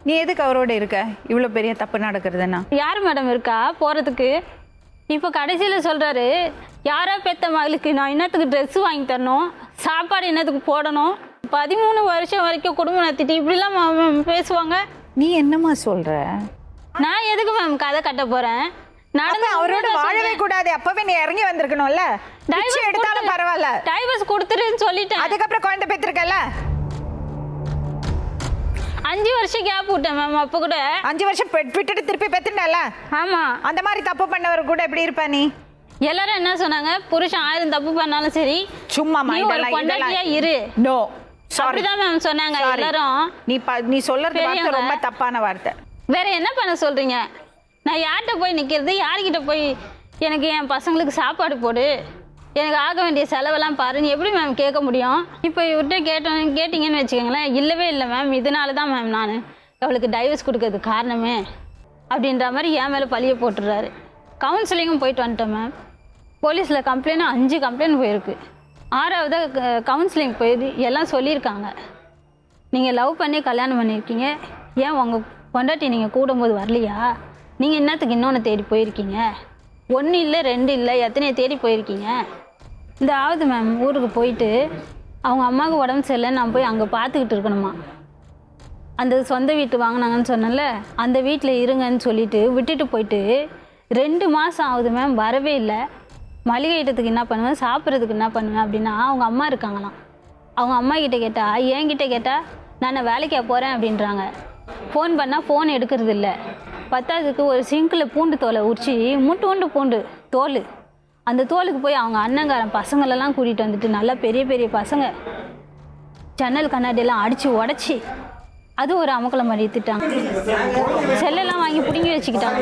நீ எதுக்கு அவரோட இருக்க? இவ்வளோ பெரிய தப்பு நடக்கிறதுன்னா யார் மேடம் இருக்கா போகிறதுக்கு? இப்போ கடைசியில் சொல்கிறாரு, யாரோ பெத்த மகளுக்கு நான் இன்னத்துக்கு ட்ரெஸ்ஸு வாங்கி தரணும், சாப்பாடு இன்னத்துக்கு போடணும், 13 வருஷம் வரைக்கும் குடும்பம் நடத்திட்டு இப்படிலாம் பேசுவாங்க. நீ என்னம்மா சொல்கிற? நான் எதுக்கு மேம் கதை கட்ட போகிறேன்? அவரோட வாழவே கூடாது. அப்பவே நீ இறங்கி வந்திருக்கணும்ல. பிச்சை எடுத்தாலும் பரவாயில்ல. டைவர்ஸ் கொடுத்துருன்னு சொல்லிட்டேன். அதுக்கப்புறம் குழந்தை பெற்றிருக்கல. 5 வருஷம் கேப் விட்டேன் மேம். அப்போ கூட 5 வருஷம் விட்டுட்டு திருப்பி பெத்துட்டல. ஆமா, அந்த மாதிரி தப்பு பண்ணவர் கூட எப்படி இருப்ப நீ? எல்லாரும் என்ன சொன்னாங்க, புருஷன் 1000 தப்பு பண்ணாலும் சரி சும்மா பொண்டாட்டியா இரு. நோ, அப்படிதான் மேம் சொன்னாங்க எல்லாரும். நீ சொல்றது வார்த்தை ரொம்ப தப்பான வார்த்தை. வேற என்ன பண்ண சொல்றீங்க? நான் யார்கிட்ட போய் நிற்கிறது, யார்கிட்ட போய் எனக்கு என் பசங்களுக்கு சாப்பாடு போடு, எனக்கு ஆக வேண்டிய செலவெல்லாம் பாருன்னு எப்படி மேம் கேட்க முடியும்? இப்போ இவர்கிட்ட கேட்டிங்கன்னு வச்சுக்கோங்களேன், இல்லவே இல்லை மேம், இதனால தான் மேம் நான் அவளுக்கு டைவர்ஸ் கொடுக்கறதுக்கு காரணமே அப்படின்ற மாதிரி என் மேலே பழிய போட்டுடுறாரு. கவுன்சிலிங்கும் போயிட்டு வந்துட்டேன் மேம். போலீஸில் கம்ப்ளைண்ட் 5 கம்ப்ளைண்ட் போயிருக்கு. 6வது கவுன்சிலிங் போயிது. எல்லாம் சொல்லியிருக்காங்க, நீங்கள் லவ் பண்ணி கல்யாணம் பண்ணியிருக்கீங்க, ஏன் உங்கள் பொண்டாட்டி நீங்கள் கூடும்போது வரலையா, நீங்கள் என்னத்துக்கு இன்னொன்று தேடி போயிருக்கீங்க, 1 இல்லை 2 இல்லை எத்தனையோ தேடி போயிருக்கீங்க. இந்த ஆகுது மேம், ஊருக்கு போயிட்டு அவங்க அம்மாவுக்கு உடம்பு சரியில்லை, நான் போய் அங்கே பார்த்துக்கிட்டு இருக்கணுமா. அந்த சொந்த வீட்டு வாங்கினாங்கன்னு சொன்னல, அந்த வீட்டில் இருங்கன்னு சொல்லிட்டு விட்டுட்டு போயிட்டு 2 மாதம் ஆகுது மேம், வரவே இல்லை. மளிகை ஐட்டத்துக்கு என்ன பண்ணுவேன், சாப்பிட்றதுக்கு என்ன பண்ணுவேன் அப்படின்னா அவங்க அம்மா இருக்காங்களாம். அவங்க அம்மா கிட்டே கேட்டால், என்கிட்ட கேட்டால் நான் வேலைக்கா போகிறேன் அப்படின்றாங்க. ஃபோன் பண்ணால் ஃபோன் எடுக்கிறது இல்லை. பத்தாவதுக்கு ஒரு சிங்கில் பூண்டு தோலை உரிச்சு, முட்டு பூண்டு தோல், அந்த தோலுக்கு போய் அவங்க அண்ணங்காரன் பசங்களெல்லாம் கூட்டிகிட்டு வந்துட்டு, நல்லா பெரிய பெரிய பசங்க, ஜன்னல் கண்ணாடியெல்லாம் அடித்து உடச்சி அது ஒரு அமக்கலம் மாதிரி திட்டாங்க. செல்லெல்லாம் வாங்கி பிடுங்கி வச்சுக்கிட்டாங்க.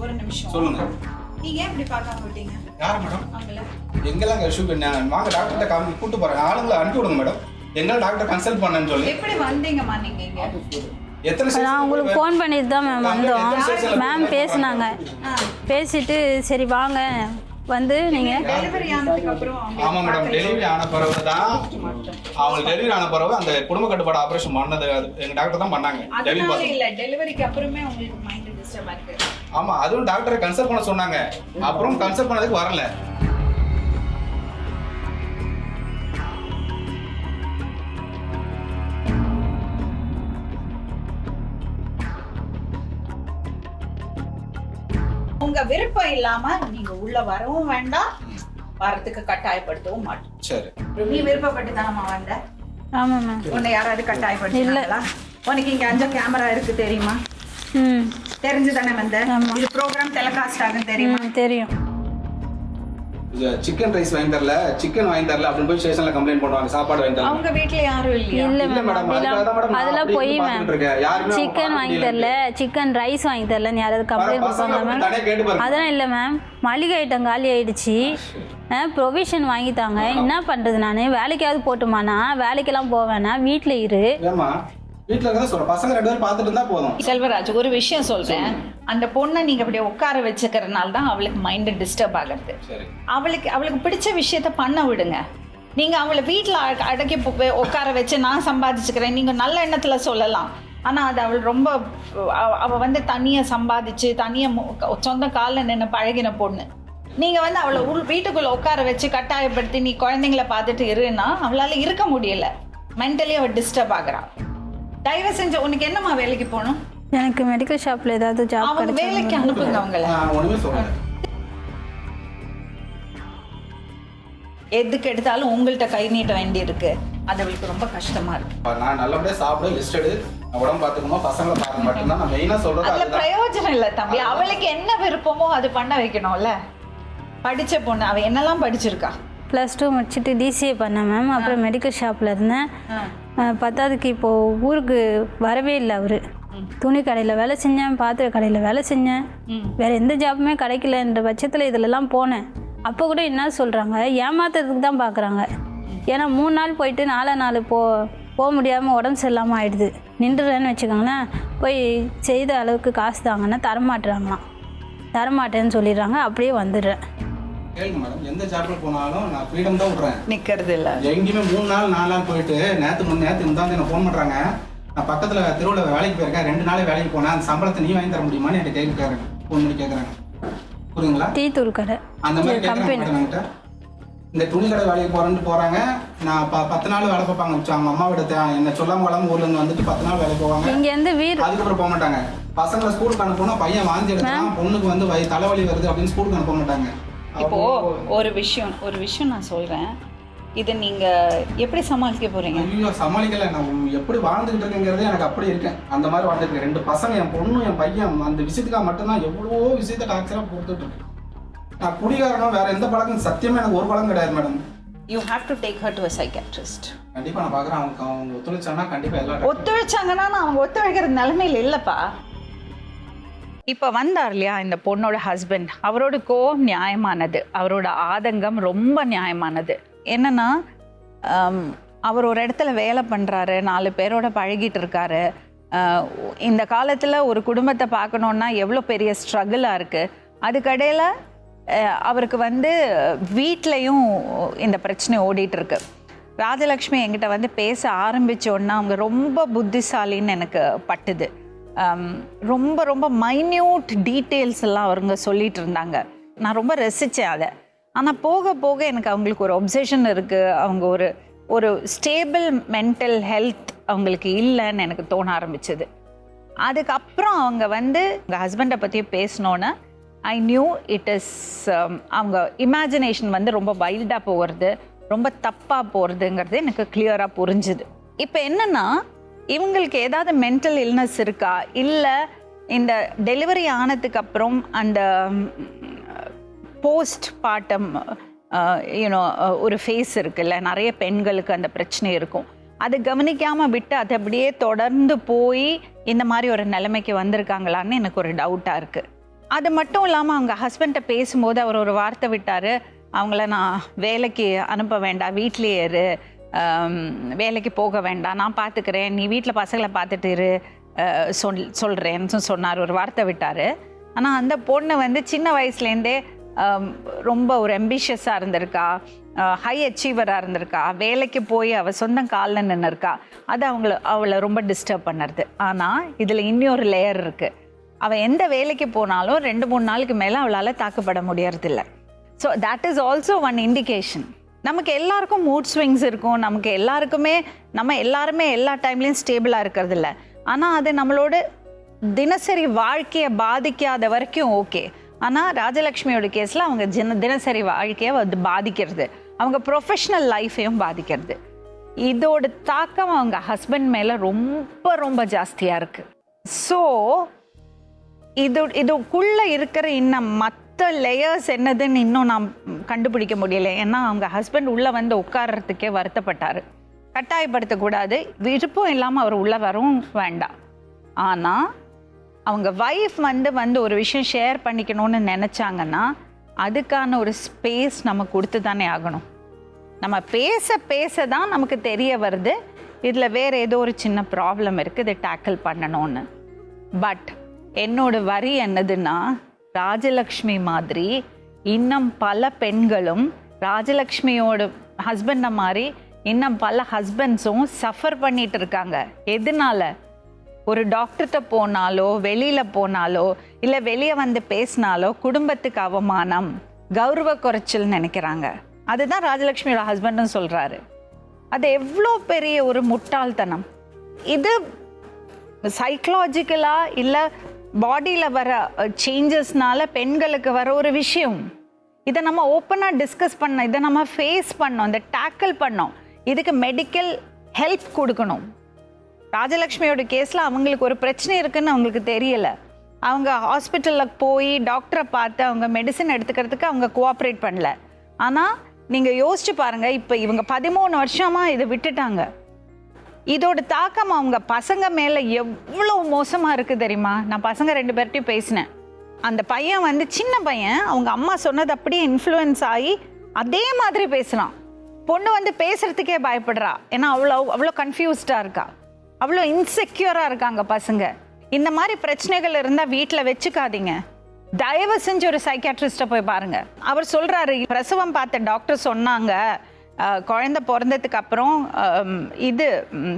ஒரு நிமிஷம் சொல்லுங்க. நீங்க ஏன் இப்படி பார்க்காம விட்டீங்க? யார் மேடம்? எங்கெல்லாம் இஷ்யூ பண்ணாங்க, வாங்க டாக்டர்கிட்ட காமி கூட்டு போறேன், ஆளுங்களை அனுப்பி விடுங்க மேடம். எங்க டாக்டர் கன்சல்ட் பண்ணேன்னு சொல்லி. எப்படி வந்தீங்கம்மா நீங்க இங்க? நான் உங்களுக்கு ஃபோன் பண்ணிட்டு தான் மேம் வந்தோம். மேம் பேசினாங்க, பேசிட்டு சரி வாங்க வந்து நீங்கள் டெலிவரி ஆனதுக்கு அப்புறம். ஆமாம் மேடம், டெலிவரி ஆன பிறகு தான் அவங்களுக்கு டெலிவரி ஆன பிறகு அந்த குடும்ப கட்டுப்பாடு ஆப்ரேஷன் பண்ணது எங்க டாக்டர் தான் பண்ணாங்க. டெலிவரிக்கு அப்புறமே உங்களுக்கு மைண்ட் டிஸ்டர்ப் ஆயிருக்கு. ஆமா, அதுவும் டாக்டரை கன்சல்ட் பண்ண சொன்னாங்க. அப்புறம் கன்சல்ட் பண்ணதுக்கு வரல. உங்க விருப்பம் இல்லாம நீங்க உள்ள வரவும் வேண்டாம், வரதுக்கு கட்டாயப்படுத்தவும் மாட்டோம். சரி, நீ விருப்பப்பட்டு தானம்மா வந்த? ஆமா மேம். உன்னை யாராவது கட்டாயப்படுத்தல? உனக்கு இங்க 5 கேமரா இருக்கு தெரியுமா? தெரிஞ்சு தானே வந்த? இது ப்ரோக்ராம் டெலிகாஸ்ட் ஆகும் தெரியுமா? தெரியும். சிக்கன் ரைஸ் வாங்கி தரல, சிக்கன் வாங்கி தரல அப்படின்னு போய் ஸ்டேஷன்ல கம்ப்ளைண்ட் பண்ணுவாங்க. சாப்பாடு வாங்கி தரல. அவங்க வீட்ல யாரும் இல்லையா? இல்ல மேடம், அதெல்லாம் போய் மேம். சிக்கன் வாங்கி தரல, சிக்கன் ரைஸ் வாங்கி தரலன்னு யாராவது கம்ப்ளைண்ட் கொடுப்பாங்க மேம்? அதெல்லாம் இல்லை மேம். மளிகை ஐட்டம் காலி ஆயிடுச்சு, ப்ரொவிஷன் வாங்கி தாங்க. என்ன பண்றது, நான் வேலைக்காவது போட்டுமானா? வேலைக்கெல்லாம் போவேனா, வீட்டில் இரு. வீட்ல இருந்தா சொல்ற பசங்க 2 பேரும் பார்த்துட்டு இருந்தா போதும். செல்வராஜ், ஒரு விஷயம் சொல்றேன். அந்த பொண்ணை நீங்க அப்படியே உட்கார வச்சுக்கிறதுனால தான் அவளுக்கு மைண்ட் டிஸ்டர்ப் ஆகுது. அவளுக்கு பிடிச்ச விஷயத்த பண்ண விடுங்க. நீங்க அவளை வீட்டில் அடக்கி உட்கார வச்சு நான் சம்பாதிச்சுக்கிறேன் நீங்க நல்ல எண்ணத்துல சொல்லலாம். ஆனா அது அவள் ரொம்ப அவள் வந்து தனியா சம்பாதிச்சு தனியா சொந்த காலில் நின்று பழகின பொண்ணு. நீங்க வந்து அவளை வீட்டுக்குள்ள உட்கார வச்சு கட்டாயப்படுத்தி நீ குழந்தைங்களை பார்த்துட்டு இருன்னா அவளால இருக்க முடியல. மென்டலி அவள் டிஸ்டர்ப் ஆகுறான். தயவு செஞ்சு உனக்கு என்னம்மா வேலைக்கு போகணும்? எனக்கு மெடிக்கல் ஷாப்ல ஏதாவது ஜாப் கிடைச்சா வேலைக்கு அனுப்புங்க அவங்கள. எதுக்கு எடுத்தாலும் உங்கள்கிட்ட கை நீட்ட வேண்டி இருக்கு. அது அவளுக்கு ரொம்ப கஷ்டமா இருக்கு. நான் நல்லபடியா சாப்பிட லிஸ்ட் எடு, உடம்பு பார்த்துக்கணும், பசங்களை பார்க்க மட்டும்தான் நான் மெயினா சொல்றது. அதுல பிரயோஜனம் இல்லை தம்பி. அவளுக்கு என்ன விருப்பமோ அது பண்ண வைக்கணும்ல. படிச்ச பொண்ணு, அவ என்னெல்லாம் படிச்சிருக்கா? +2 முடிச்சுட்டு DCA பண்ணேன் மேம். அப்புறம் மெடிக்கல் ஷாப்பில் இருந்தேன். 10ஆவதுக்கு இப்போது ஊருக்கு வரவே இல்லை அவர். துணி கடையில் வேலை செஞ்சேன், பாத்திர கடையில் வேலை செஞ்சேன், வேறு எந்த ஜாப்புமே கிடைக்கலன்ற பட்சத்தில் இதிலெல்லாம் போனேன். அப்போ கூட என்ன சொல்கிறாங்க, ஏமாத்துறதுக்கு தான் பார்க்குறாங்க. ஏன்னா 3 நாள் போயிட்டு 4 நாள் போக முடியாமல் உடம்பு சரியில்லாமல் ஆகிடுது. நின்றுறேன்னு வச்சுக்கோங்களேன். போய் செய்த அளவுக்கு காசு தாங்கன்னா தரமாட்டேன்னு சொல்லிடுறாங்க. அப்படியே வந்துடுறேன். கேளுங்க மேடம், எந்த ஜாப்பில் போனாலும் நான் ஃப்ரீடம் தான் விட்றேன், நிற்கிறது இல்லை. எங்கேயுமே 3 நாள் 4 நாள் போயிட்டு நேற்று இருந்தாந்து என்ன ஃபோன் பண்ணுறாங்க. நான் பக்கத்தில் தெருவில் வேலைக்கு போயிருக்கேன், 2 நாளே வேலைக்கு போனேன், அந்த சம்பளத்தை நீ வாங்கி தர முடியுமான்னு என்கிட்ட கேட்குறாங்க. ஃபோன் பண்ணி கேட்குறாங்க. புரியுங்களா? டீ தூள் கடை அந்த மாதிரி கேட்குறாங்க என்கிட்ட. இந்த துணி கடை வேலைக்கு போகிறேன்ட்டு நான் 10 நாள் வேலை பார்ப்பாங்க. அவங்க அம்மா விட என்ன சொல்லாமல் வளர்ந்து ஊர்லேருந்து வந்துட்டு 10 நாள் வேலைக்கு போவாங்க. இங்கேருந்து அதுக்கப்புறம் போக மாட்டாங்க. பசங்களை ஸ்கூலுக்கு அனுப்பணும், பையன் வாந்தி எடுத்தான், பொண்ணுக்கு வந்து தலைவலி வருது அப்படின்னு ஸ்கூலுக்கு அனுப்ப மாட்டாங்க. இப்போ ஒரு விஷயம் நான் சொல்றேன், இதை நீங்க எப்படி சமாளிக்க போறீங்க? ஐயோ சமாளிக்கல. நான் எப்படி வாழ்ந்துகிட்டு இருக்கேங்கிறதே எனக்கு அப்படி இருக்கேன். அந்த மாதிரி வாழ்ந்துட்டு 2 பசங்க, என் பொண்ணு என் பையன், அந்த விஷயத்துக்காக மட்டும்தான் எவ்வளவோ விஷயத்த டாக்ஸராக கொடுத்துட்டு இருக்கேன். நான் குடிகாரனும் வேற எந்த பழக்கம் சத்தியமே எனக்கு ஒரு பழக்கம் கிடையாது madam. You have to take her to a psychiatrist. கண்டிப்பா நான் பார்க்குறேன். அவங்க ஒத்துழைச்சாங்கன்னா கண்டிப்பா எல்லாம் ஒத்துழைச்சாங்கன்னா அவங்க ஒத்துழைக்கிற நிலைமையில் இல்லைப்பா. இப்போ வந்தார் இல்லையா இந்த பொண்ணோட ஹஸ்பண்ட், அவரோட கோவம் நியாயமானது, அவரோட ஆதங்கம் ரொம்ப நியாயமானது. என்னன்னா அவர் ஒரு இடத்துல வேலை பண்ணுறாரு, 4 பேரோட பழகிட்டு இருக்காரு. இந்த காலத்தில் ஒரு குடும்பத்தை பார்க்கணுன்னா எவ்வளோ பெரிய ஸ்ட்ரகிளாக இருக்குது. அதுக்கடையில் அவருக்கு வந்து வீட்லேயும் இந்த பிரச்சனை ஓடிட்டுருக்கு. ராஜலக்ஷ்மி என்கிட்ட வந்து பேச ஆரம்பித்தோன்னா அவங்க ரொம்ப புத்திசாலின்னு எனக்கு பட்டுது. ரொம்ப ரொம்ப மைன்யூட் டீட்டெயில்ஸ் எல்லாம் அவங்க சொல்லிகிட்டு இருந்தாங்க. நான் ரொம்ப ரசித்தேன் அதை. ஆனால் போக போக எனக்கு அவங்களுக்கு ஒரு ஒப்சஷன் இருக்குது, அவங்க ஒரு ஸ்டேபிள் மென்டல் ஹெல்த் அவங்களுக்கு இல்லைன்னு எனக்கு தோண ஆரம்பிச்சது. அதுக்கப்புறம் அவங்க வந்து எங்கள் ஹஸ்பண்டை பற்றி பேசினோன்னே ஐ நியூ இட் இஸ் அவங்க இமேஜினேஷன் வந்து ரொம்ப வைல்டாக போகிறது, ரொம்ப தப்பாக போகிறதுங்கிறது எனக்கு கிளியராக புரிஞ்சுது. இப்போ என்னென்னா இவங்களுக்கு ஏதாவது மென்டல் இல்னஸ் இருக்கா, இல்லை இந்த டெலிவரி ஆனதுக்கப்புறம் அந்த போஸ்ட் பார்ட்டம் ஒரு ஃபேஸ் இருக்குல்ல, நிறைய பெண்களுக்கு அந்த பிரச்சனை இருக்கும். அது கவனிக்காமல் விட்டு அது அப்படியே தொடர்ந்து போய் இந்த மாதிரி ஒரு நிலைமைக்கு வந்திருக்காங்களான்னு எனக்கு ஒரு டவுட்டாக இருக்குது. அது மட்டும் இல்லாமல் அவங்க ஹஸ்பண்ட்டை பேசும்போது அவர் ஒரு வார்த்தை விட்டார், அவங்கள நான் வேலைக்கு அனுப்ப வேண்டாம், வீட்லேயே இரு, வேலைக்கு போக வேண்டாம், நான் பார்த்துக்கிறேன், நீ வீட்டில் பசங்களை பார்த்துட்டு இரு சொல்கிறேன்னு சொன்னார், ஒரு வார்த்தை விட்டார். ஆனால் அந்த பொண்ணு வந்து சின்ன வயசுலேருந்தே ரொம்ப ஒரு அம்பிஷியஸாக இருந்திருக்கா, ஹை அச்சீவராக இருந்திருக்கா, வேலைக்கு போய் அவள் சொந்த காலில் நின்று இருக்கா. அது அவளை ரொம்ப டிஸ்டர்ப் பண்ணுறது. ஆனால் இதில் இன்னொரு லேயர் இருக்குது. அவள் எந்த வேலைக்கு போனாலும் 2-3 நாளுக்கு மேலே அவளால் தாக்கப்பட முடியறதில்ல. So that is also one indication. நமக்கு எல்லாருக்கும் மூட் ஸ்விங்ஸ் இருக்கும், நம்ம எல்லாருமே எல்லா டைம்லேயும் ஸ்டேபிளாக இருக்கிறது இல்லை. ஆனால் அது நம்மளோட தினசரி வாழ்க்கையை பாதிக்காத வரைக்கும் ஓகே. ஆனால் ராஜலக்ஷ்மியோட கேஸில் அவங்க தினசரி வாழ்க்கையை அது பாதிக்கிறது, அவங்க ப்ரொஃபஷ்னல் லைஃப்பையும் பாதிக்கிறது. இதோட தாக்கம் அவங்க ஹஸ்பண்ட் மேலே ரொம்ப ரொம்ப ஜாஸ்தியாக இருக்குது. ஸோ இதுக்குள்ளே இருக்கிற இன்னும் மற்ற லேயர்ஸ் என்னதுன்னு இன்னும் நான் கண்டுபிடிக்க முடியலை. ஏன்னா அவங்க ஹஸ்பண்ட் உள்ளே வந்து உட்கார்றதுக்கே வருத்தப்பட்டார். கட்டாயப்படுத்தக்கூடாது, விருப்பம் இல்லாமல் அவர் உள்ளே வரவும் வேண்டாம். ஆனால் அவங்க வைஃப் வந்து ஒரு விஷயம் ஷேர் பண்ணிக்கணும்னு நினச்சாங்கன்னா அதுக்கான ஒரு ஸ்பேஸ் நம்ம கொடுத்து தானே ஆகணும். நம்ம பேச தான் நமக்கு தெரிய வருது இதில் வேறு ஏதோ ஒரு சின்ன ப்ராப்ளம் இருக்குது, இதை டேக்கிள் பண்ணணும்னு. பட் என்னோட வரி என்னதுன்னா, ராஜலக்ஷ்மி மாதிரி இன்னும் பல பெண்களும் ராஜலக்ஷ்மியோட ஹஸ்பண்டை மாதிரி இன்னும் பல ஹஸ்பண்ட்ஸும் சஃபர் பண்ணிட்டு இருக்காங்க. எதனால? ஒரு டாக்டர்கிட்ட போனாலோ, வெளியில் போனாலோ, இல்லை வெளியே வந்து பேசினாலோ குடும்பத்துக்கு அவமானம், கௌரவ குறைச்சல் நினைக்கிறாங்க. அதுதான் ராஜலக்ஷ்மியோட ஹஸ்பண்டும் சொல்கிறாரு. அது எவ்வளோ பெரிய ஒரு முட்டாள்தனம். இது சைக்கலாஜிக்கலாக இல்லை பாடியில் வர சேஞ்சஸ்னால பெண்களுக்கு வர ஒரு விஷயம். இதை நம்ம ஓப்பனாக டிஸ்கஸ் பண்ணோம், இதை நம்ம ஃபேஸ் பண்ணோம், இதை டேக்கிள் பண்ணோம். இதுக்கு மெடிக்கல் ஹெல்ப் கொடுக்கணும். ராஜலக்ஷ்மியோட கேஸில் அவங்களுக்கு ஒரு பிரச்சனை இருக்குன்னு அவங்களுக்கு தெரியலை. அவங்க ஹாஸ்பிட்டலில் போய் டாக்டரை பார்த்து அவங்க மெடிசன் எடுத்துக்கிறதுக்கு அவங்க கோஆப்ரேட் பண்ணல. ஆனால் நீங்கள் யோசிச்சு பாருங்கள், இப்போ இவங்க 13 வருஷமாக இதை விட்டுட்டாங்க. இதோட தாக்கம் அவங்க பசங்க மேலே எவ்வளோ மோசமாக இருக்குது தெரியுமா? நான் பசங்க 2 பேர்ட்டையும் பேசினேன். அந்த பையன் வந்து சின்ன பையன், அவங்க அம்மா சொன்னது அப்படியே இன்ஃப்ளூயன்ஸ் ஆகி அதே மாதிரி பேசுகிறான். பொண்ணு வந்து பேசுகிறதுக்கே பயப்படுறா. ஏன்னா அவ்வளோ கன்ஃபியூஸ்டாக இருக்கா, அவ்வளோ இன்செக்யூராக இருக்காங்க பசங்க. இந்த மாதிரி பிரச்சனைகள் இருந்தால் வீட்டில் வச்சுக்காதீங்க. தயவு செஞ்சு ஒரு சைக்காட்ரிஸ்ட்டை போய் பாருங்க. அவர் சொல்கிறாரு, பிரசவம் பார்த்த டாக்டர் சொன்னாங்க குழந்தை பிறந்ததுக்கு அப்புறம் இது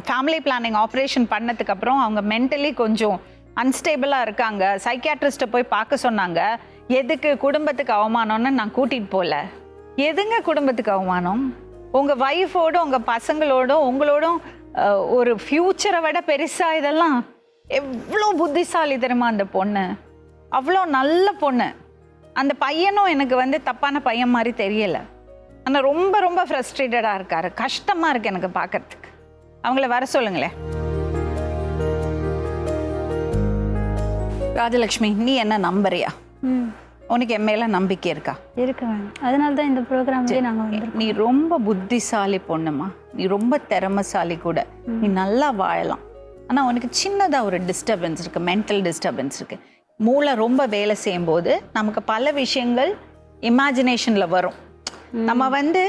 ஃபேமிலி பிளானிங் ஆப்ரேஷன் பண்ணதுக்கப்புறம் அவங்க மென்டலி கொஞ்சம் அன்ஸ்டேபிளாக இருக்காங்க, சைக்காட்ரிஸ்ட்டை போய் பார்க்க சொன்னாங்க. எதுக்கு? குடும்பத்துக்கு அவமானம்னு நான் கூட்டிகிட்டு போகல. எதுங்க குடும்பத்துக்கு அவமானம்? உங்கள் ஒய்ஃபோட உங்கள் பசங்களோட உங்களோடும் ஒரு ஃப்யூச்சரை விட பெருசாக இதெல்லாம். எவ்வளோ புத்திசாலி தெரியுமா அந்த பொண்ணு, அவ்வளோ நல்ல பொண்ணு. அந்த பையனும் எனக்கு வந்து தப்பான பையன் மாதிரி தெரியலை. ஆனால் ரொம்ப ரொம்ப ஃப்ரஸ்ட்ரேட்டடாக இருக்காரு. கஷ்டமாக இருக்குது எனக்கு பார்க்கறதுக்கு. அவங்கள வர சொல்லுங்களேன். ராஜலக்ஷ்மி, நீ என்ன நம்புறியா? உனக்கு என் மேல நம்பிக்கை இருக்கா? இருக்கு மேம். அதனால தான் இந்த ப்ரோக்ராம்லேயே நாங்கள் வந்து. நீ ரொம்ப புத்திசாலி பொண்ணுமா, நீ ரொம்ப திறமைசாலி கூட. நீ நல்லா வாழலாம். ஆனால் உனக்கு சின்னதாக ஒரு டிஸ்டர்பன்ஸ் இருக்குது, மென்டல் டிஸ்டர்பன்ஸ் இருக்குது. மூளை ரொம்ப வேலை செய்யும் போது நமக்கு பல விஷயங்கள் இமேஜினேஷனில் வரும். நம்ம வந்து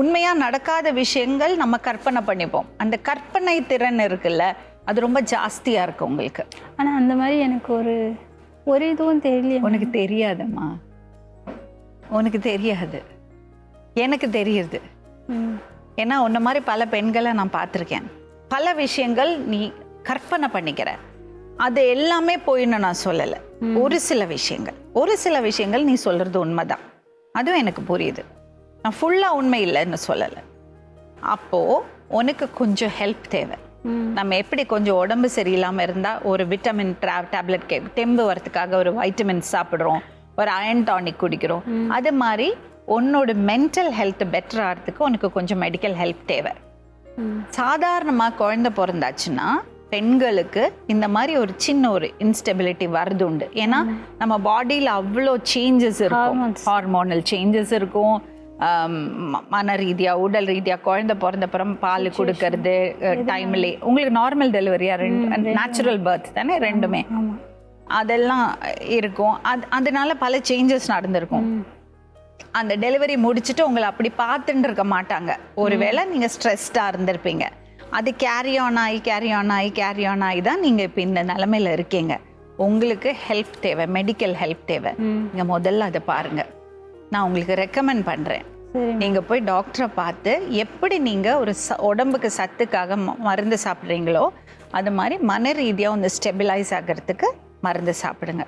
உண்மையாக நடக்காத விஷயங்கள் நம்ம கற்பனை பண்ணிப்போம். அந்த கற்பனை திறன் இருக்குல்ல, அது ரொம்ப ஜாஸ்தியாக இருக்குது உங்களுக்கு. ஆனால் அந்த மாதிரி எனக்கு ஒரு இதுவும் தெரியல. உனக்கு தெரியாதம்மா, உனக்கு தெரியாது, எனக்கு தெரியுது. ஏன்னா உன்ன மாதிரி பல பெண்களை நான் பார்த்துருக்கேன். பல விஷயங்கள் நீ கற்பனை பண்ணிக்கிற, அது எல்லாமே போயின்னு நான் சொல்லலை. ஒரு சில விஷயங்கள் நீ சொல்கிறது உண்மைதான், அதுவும் எனக்கு புரியுது. நான் ஃபுல்லாக உண்மை இல்லைன்னு சொல்லலை. அப்போது உனக்கு கொஞ்சம் ஹெல்ப் தேவை. நம்ம எப்படி கொஞ்சம் உடம்பு சரியில்லாமல் இருந்தால் ஒரு விட்டமின் டேப்லெட் தெம்பு வரத்துக்காக ஒரு வைட்டமின் சாப்பிட்றோம், ஒரு அயன் டானிக் குடிக்கிறோம், அது மாதிரி உன்னோட மென்டல் ஹெல்த் பெட்டர் ஆகிறதுக்கு உனக்கு கொஞ்சம் மெடிக்கல் ஹெல்ப் தேவை. சாதாரணமாக குழந்தை பிறந்தாச்சுன்னா பெண்களுக்கு இந்த மாதிரி ஒரு சின்ன ஒரு இன்ஸ்டெபிலிட்டி வருது உண்டு. ஏன்னா நம்ம பாடியில் அவ்வளோ சேஞ்சஸ் இருக்கும், ஹார்மோனல் சேஞ்சஸ் இருக்கும், மன ரீதியாக உடல் ரீதியாக. குழந்தை பிறந்தப்புறம் பால் கொடுக்கறது டைம்லே, உங்களுக்கு நார்மல் டெலிவரியா நேச்சுரல் பர்த் தானே ரெண்டுமே, அதெல்லாம் இருக்கும். அதனால பல சேஞ்சஸ் நடந்திருக்கும். அந்த டெலிவரி முடிச்சுட்டு உங்களை அப்படி பார்த்துட்டு இருக்க மாட்டாங்க. ஒருவேளை நீங்கள் ஸ்ட்ரெஸ்டாக இருந்திருப்பீங்க, அது கேரி ஆன் ஆகி தான் நீங்கள் இப்போ இந்த நிலமையில இருக்கீங்க. உங்களுக்கு ஹெல்ப் தேவை, மெடிக்கல் ஹெல்ப் தேவை. நீங்கள் முதல்ல அதை பாருங்கள். நான் உங்களுக்கு ரெக்கமெண்ட் பண்ணுறேன், நீங்கள் போய் டாக்டரை பார்த்து எப்படி நீங்கள் ஒரு உடம்புக்கு சத்துக்காக மருந்து சாப்பிட்றீங்களோ அது மாதிரி மன ரீதியாக வந்து ஸ்டெபிலைஸ் ஆகிறதுக்கு மருந்து சாப்பிடுங்க.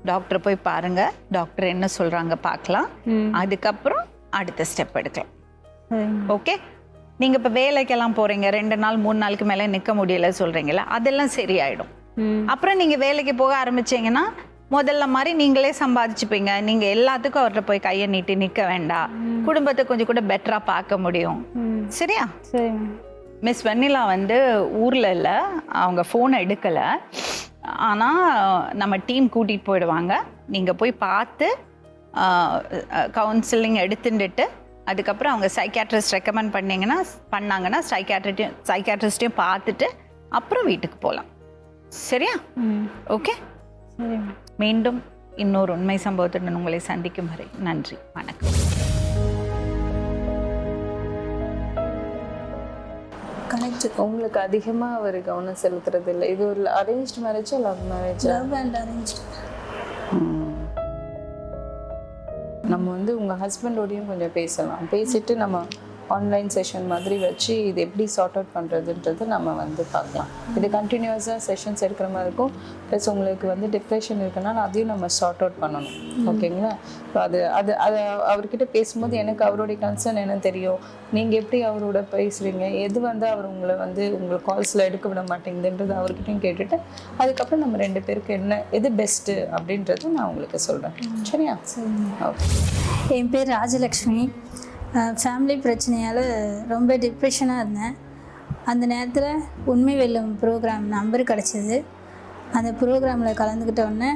டாக்டரை போய் பாருங்கள், டாக்டர் என்ன சொல்கிறாங்க பார்க்கலாம், அதுக்கப்புறம் அடுத்த ஸ்டெப் எடுக்கலாம். ஓகே? நீங்கள் இப்போ வேலைக்கெல்லாம் போகிறீங்க, 2 நாள் 3 நாளுக்கு மேலே நிற்க முடியலை சொல்கிறீங்களா, அதெல்லாம் சரியாயிடும். அப்புறம் நீங்கள் வேலைக்கு போக ஆரம்பிச்சிங்கன்னா முதல்ல மாதிரி நீங்களே சம்பாதிச்சுப்பீங்க. நீங்கள் எல்லாத்துக்கும் அவர்கிட்ட போய் கையை நீட்டி நிற்க வேண்டாம். குடும்பத்தை கொஞ்சம் கூட பெட்டராக பார்க்க முடியும். சரியா? சரி. மிஸ் வெண்ணிலா வந்து ஊரில் இல்லை, அவங்க ஃபோனை எடுக்கலை. ஆனால் நம்ம டீம் கூட்டிகிட்டு போயிடுவாங்க. நீங்கள் போய் பார்த்து கவுன்சிலிங் எடுத்துட்டு அதுக்கப்புறம் அவங்க சைக்காட்ரிஸ்ட் ரெக்கமெண்ட் பண்ணாங்கன்னா சைக்காட்ரிஸ்ட்டையும் பார்த்துட்டு அப்புறம் வீட்டுக்கு போகலாம். சரியா? ஓகே. சரி. மீண்டும் இன்னொரு உண்மை சம்பவத்துடன் உங்களை சந்திக்கும் வரை நன்றி, வணக்கம். கனெக்ட் உங்களுக்கு அதிகமாக அவர் கவனம் செலுத்துறது இல்லை. இது ஒரு அரேஞ்ச் மேரேஜா லவ் மேரேஜா? Love and arrange. நம்ம வந்து உங்கள் ஹஸ்பண்டோடையும் கொஞ்சம் பேசலாம். பேசிட்டு நம்ம ஆன்லைன் செஷன் மாதிரி வச்சு இது எப்படி சார்ட் அவுட் பண்ணுறதுன்றது நம்ம வந்து பார்க்கலாம். இது கண்டினியூஸாக செஷன்ஸ் எடுக்கிற மாதிரி இருக்கும். ப்ளஸ் உங்களுக்கு வந்து டிப்ரெஷன் இருக்குன்னா அதையும் நம்ம சார்ட் அவுட் பண்ணணும். ஓகேங்களா? ஸோ அது அது அது அவர்கிட்ட பேசும்போது எனக்கு அவருடைய கன்சர்ன் என்னன்னு தெரியும், நீங்கள் எப்படி அவரோட பேசுகிறீங்க, எது வந்து அவர் உங்களை வந்து உங்கள் கால்ஸில் எடுக்க விட மாட்டேங்குதுன்றது அவர்கிட்டையும் கேட்டுட்டு அதுக்கப்புறம் நம்ம 2 பேருக்கு என்ன எது பெஸ்ட்டு அப்படின்றத நான் உங்களுக்கு சொல்கிறேன். சரியா? ஓகே. என் பேர் ராஜலக்ஷ்மி. ஃபேமிலி பிரச்சனையால் ரொம்ப டிப்ரெஷனாக இருந்தேன். அந்த நேரத்தில் உண்மை வெல்லும் ப்ரோக்ராம் நம்பர் கிடச்சிது. அந்த ப்ரோக்ராமில் கலந்துக்கிட்டோடனே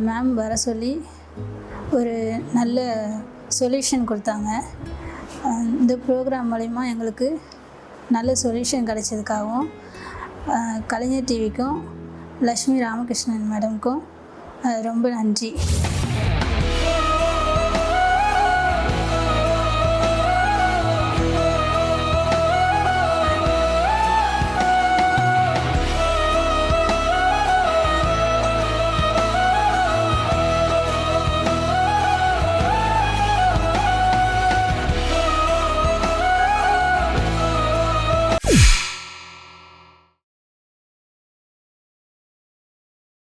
மேம் வர சொல்லி ஒரு நல்ல சொல்யூஷன் கொடுத்தாங்க. இந்த ப்ரோக்ராம் மூலிமா எங்களுக்கு நல்ல சொல்யூஷன் கிடைச்சதுக்காகவும் கலைஞர் டிவிக்கும் லக்ஷ்மி ராமகிருஷ்ணன் மேடம்க்கும் ரொம்ப நன்றி.